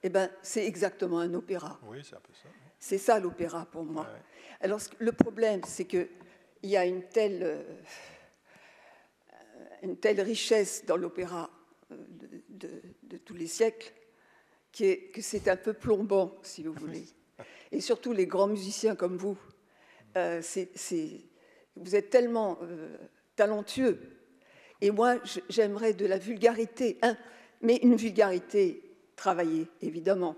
Eh bien, c'est exactement un opéra. Oui, c'est un peu ça. C'est ça l'opéra pour moi. Ouais. Alors, le problème, c'est qu'il y a une telle richesse dans l'opéra de tous les siècles que c'est un peu plombant, si vous voulez. Et surtout les grands musiciens comme vous, vous êtes tellement talentueux. Et moi, j'aimerais de la vulgarité, mais une vulgarité travaillée, évidemment.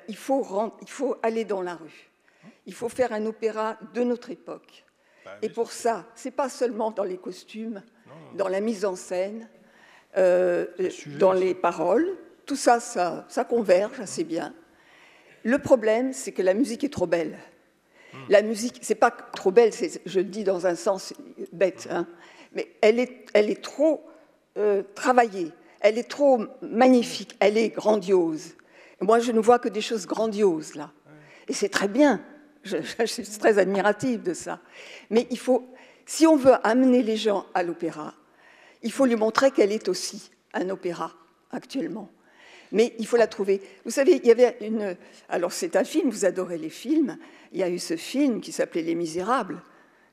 Il faut aller dans la rue. Il faut faire un opéra de notre époque. Et pour ça, c'est pas seulement dans les costumes, dans la mise en scène, dans les paroles. Tout ça, ça converge assez bien. Le problème, c'est que la musique est trop belle. La musique, c'est pas trop belle, je le dis dans un sens bête, mais elle est trop travaillée, elle est trop magnifique, elle est grandiose. Et moi, je ne vois que des choses grandioses là. Et c'est très bien. Je suis très admirative de ça. Mais si on veut amener les gens à l'opéra, il faut lui montrer qu'elle est aussi un opéra actuellement. Mais il faut la trouver. Vous savez, il y avait alors c'est un film, vous adorez les films. Il y a eu ce film qui s'appelait Les Misérables.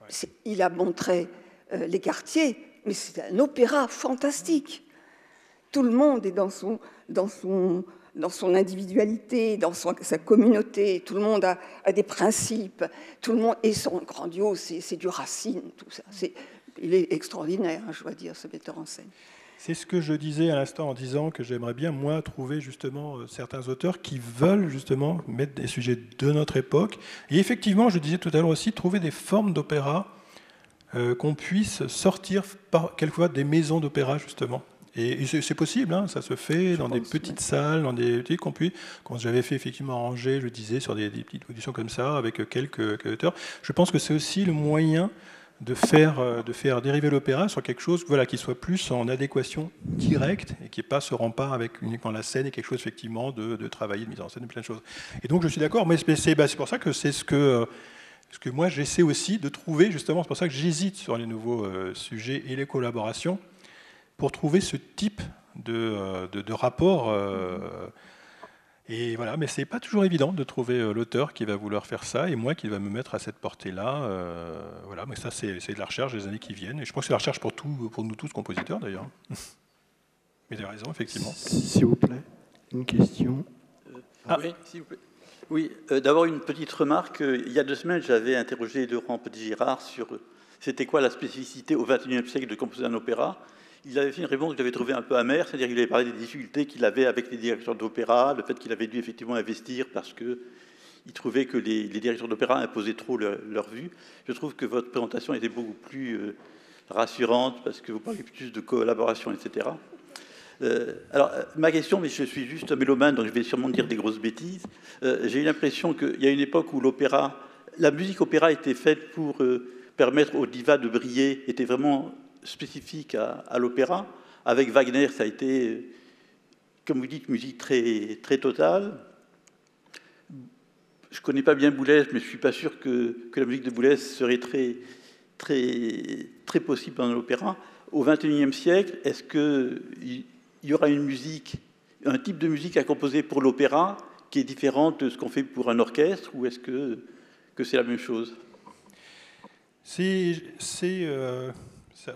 Ouais. Il a montré les quartiers, mais c'est un opéra fantastique. Tout le monde est dans son individualité, dans sa communauté. Tout le monde a des principes. Tout le monde, et sont grandioses. C'est du Racine, tout ça. Il est extraordinaire, je dois dire, ce metteur en scène. C'est ce que je disais à l'instant en disant que j'aimerais bien, moi, trouver justement certains auteurs qui veulent justement mettre des sujets de notre époque. Et effectivement, je disais tout à l'heure aussi, trouver des formes d'opéra qu'on puisse sortir quelquefois des maisons d'opéra, justement. Et c'est possible, hein, ça se fait dans des petites salles, dans des petites quand j'avais fait effectivement à Angers, je disais, sur des petites auditions comme ça, avec quelques auteurs. Je pense que c'est aussi le moyen de faire dériver l'opéra sur quelque chose qui soit plus en adéquation directe et qui ne se rend pas avec uniquement la scène et quelque chose effectivement de travailler, de mise en scène, de plein de choses. Et donc je suis d'accord, mais c'est pour ça que c'est ce que moi j'essaie aussi de trouver, justement, c'est pour ça que j'hésite sur les nouveaux sujets et les collaborations, pour trouver ce type de rapport. Et voilà, mais c'est pas toujours évident de trouver l'auteur qui va vouloir faire ça et moi qui va me mettre à cette portée-là. Voilà, mais ça c'est de la recherche des années qui viennent. Et je pense que c'est la recherche pour nous tous compositeurs d'ailleurs. Mais tu as raison, effectivement. S'il vous plaît, une question. Oui, s'il vous plaît. Oui, d'abord une petite remarque. Il y a 2 semaines, j'avais interrogé Laurent Petit-Girard sur c'était quoi la spécificité au XXIe siècle de composer un opéra. Il avait fait une réponse que j'avais trouvée un peu amère, c'est-à-dire qu'il avait parlé des difficultés qu'il avait avec les directeurs d'opéra, le fait qu'il avait dû effectivement investir parce qu'il trouvait que les directeurs d'opéra imposaient trop leur vue. Je trouve que votre présentation était beaucoup plus rassurante parce que vous parlez plus de collaboration, etc. Alors, ma question, mais je suis juste un mélomane, donc je vais sûrement dire des grosses bêtises. J'ai eu l'impression qu'il y a une époque où la musique opéra était faite pour permettre aux divas de briller, était vraiment spécifique à l'opéra. Avec Wagner, ça a été, comme vous dites, musique très, très totale. Je ne connais pas bien Boulez, mais je ne suis pas sûr que la musique de Boulez serait très, très, très possible dans l'opéra. Au XXIe siècle, est-ce qu'il y aura un type de musique à composer pour l'opéra qui est différente de ce qu'on fait pour un orchestre, ou est-ce que c'est la même chose?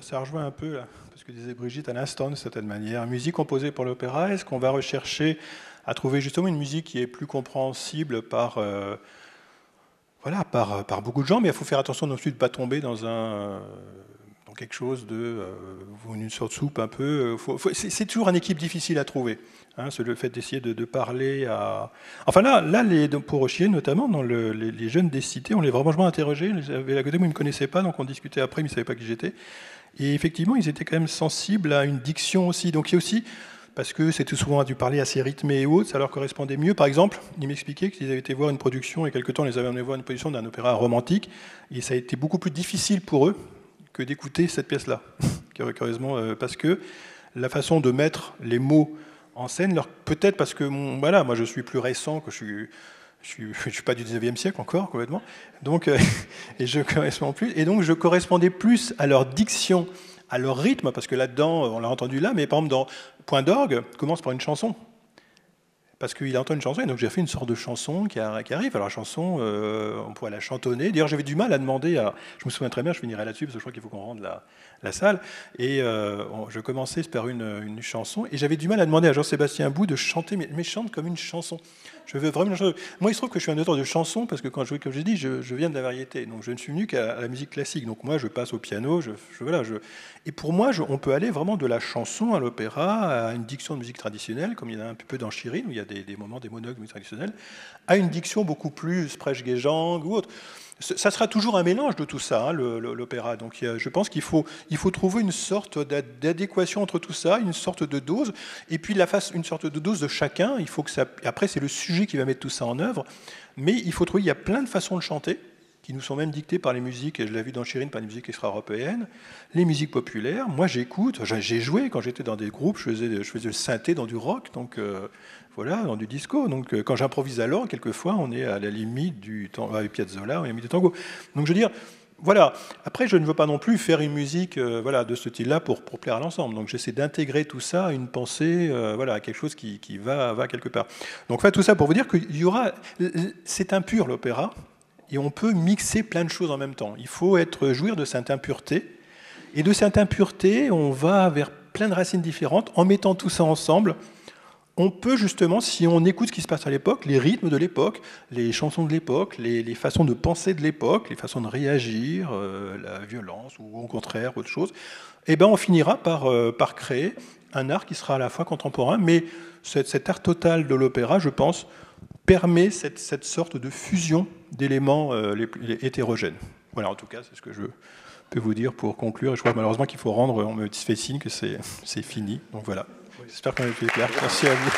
Ça rejoint un peu là, ce que disait Brigitte à l'instant, d'une certaine manière. Musique composée pour l'opéra, est-ce qu'on va rechercher à trouver justement une musique qui est plus compréhensible par voilà, par beaucoup de gens, mais il faut faire attention non plus de ne pas tomber dans quelque chose une sorte de soupe un peu. C'est toujours une équipe difficile à trouver. Hein, c'est le fait d'essayer de parler à... Enfin là pour Rochier notamment, dans les jeunes des cités, on les vraiment interrogés. J'avais à côté, moi, ils ne me connaissaient pas, donc on discutait après, ils ne savaient pas qui j'étais. Et effectivement, ils étaient quand même sensibles à une diction aussi. Donc il y a aussi, parce que c'était souvent du parler assez rythmé et autres, ça leur correspondait mieux. Par exemple, ils m'expliquaient qu'ils avaient été voir une production, et quelque temps, ils les avaient amenés voir une production d'un opéra romantique, et ça a été beaucoup plus difficile pour eux que d'écouter cette pièce-là, curieusement, parce que la façon de mettre les mots en scène, peut-être parce que voilà, moi je suis plus récent, que je suis pas du 19e siècle encore, complètement, donc, et je correspond plus, et donc je correspondais plus à leur diction, à leur rythme, parce que là-dedans, on l'a entendu là, mais par exemple dans Point d'orgue, commence par une chanson. Parce qu'il entend une chanson, et donc j'ai fait une sorte de chanson qui arrive. Alors la chanson, on pourrait la chantonner. D'ailleurs, j'avais du mal à demander je me souviens très bien, je finirai là-dessus, parce que je crois qu'il faut qu'on rende la salle. Et je commençais par une chanson, et j'avais du mal à demander à Jean-Sébastien Bou de chanter, mais chante comme une chanson. Je veux vraiment... Moi, il se trouve que je suis un auteur de chansons, parce que quand je jouais, comme j'ai dit, je viens de la variété. Donc je ne suis venu qu'à la musique classique. Donc moi, je passe au piano, Et pour moi, on peut aller vraiment de la chanson à l'opéra, à une diction de musique traditionnelle, comme il y en a un peu dans Chirine, où il y a des moments, des monologues de musique traditionnelle, à une diction beaucoup plus Sprechgesang ou autre. Ça sera toujours un mélange de tout ça, hein, l'opéra. Donc je pense qu'il faut trouver une sorte d'adéquation entre tout ça, une sorte de dose, et puis une sorte de dose de chacun. Il faut que ça... Après, c'est le sujet qui va mettre tout ça en œuvre, mais il faut trouver... Il y a plein de façons de chanter, qui nous sont même dictées par les musiques, et je l'ai vu dans Chirine, par les musiques extra-européennes, les musiques populaires. Moi, j'écoute, j'ai joué quand j'étais dans des groupes, je faisais le synthé dans du rock, donc voilà, dans du disco. Donc quand j'improvise à l'orgue, quelquefois, on est à la limite avec Piazzolla, on est à la limite du tango. Donc je veux dire, voilà. Après, je ne veux pas non plus faire une musique de ce style-là pour plaire à l'ensemble. Donc j'essaie d'intégrer tout ça à une pensée, à quelque chose qui va quelque part. Donc tout ça pour vous dire qu'il y aura... C'est impur, l'opéra. Et on peut mixer plein de choses en même temps. Il faut jouir de cette impureté. Et de cette impureté, on va vers plein de racines différentes. En mettant tout ça ensemble, on peut justement, si on écoute ce qui se passe à l'époque, les rythmes de l'époque, les chansons de l'époque, les façons de penser de l'époque, les façons de réagir, la violence ou au contraire autre chose, on finira par créer un art qui sera à la fois contemporain, mais cet art total de l'opéra, je pense, permet cette sorte de fusion d'éléments hétérogènes. Voilà, en tout cas, c'est ce que je peux vous dire pour conclure. Et je crois malheureusement qu'il faut rendre, on me fait signe que c'est fini. Donc voilà, j'espère qu'on a été clair. Merci à vous.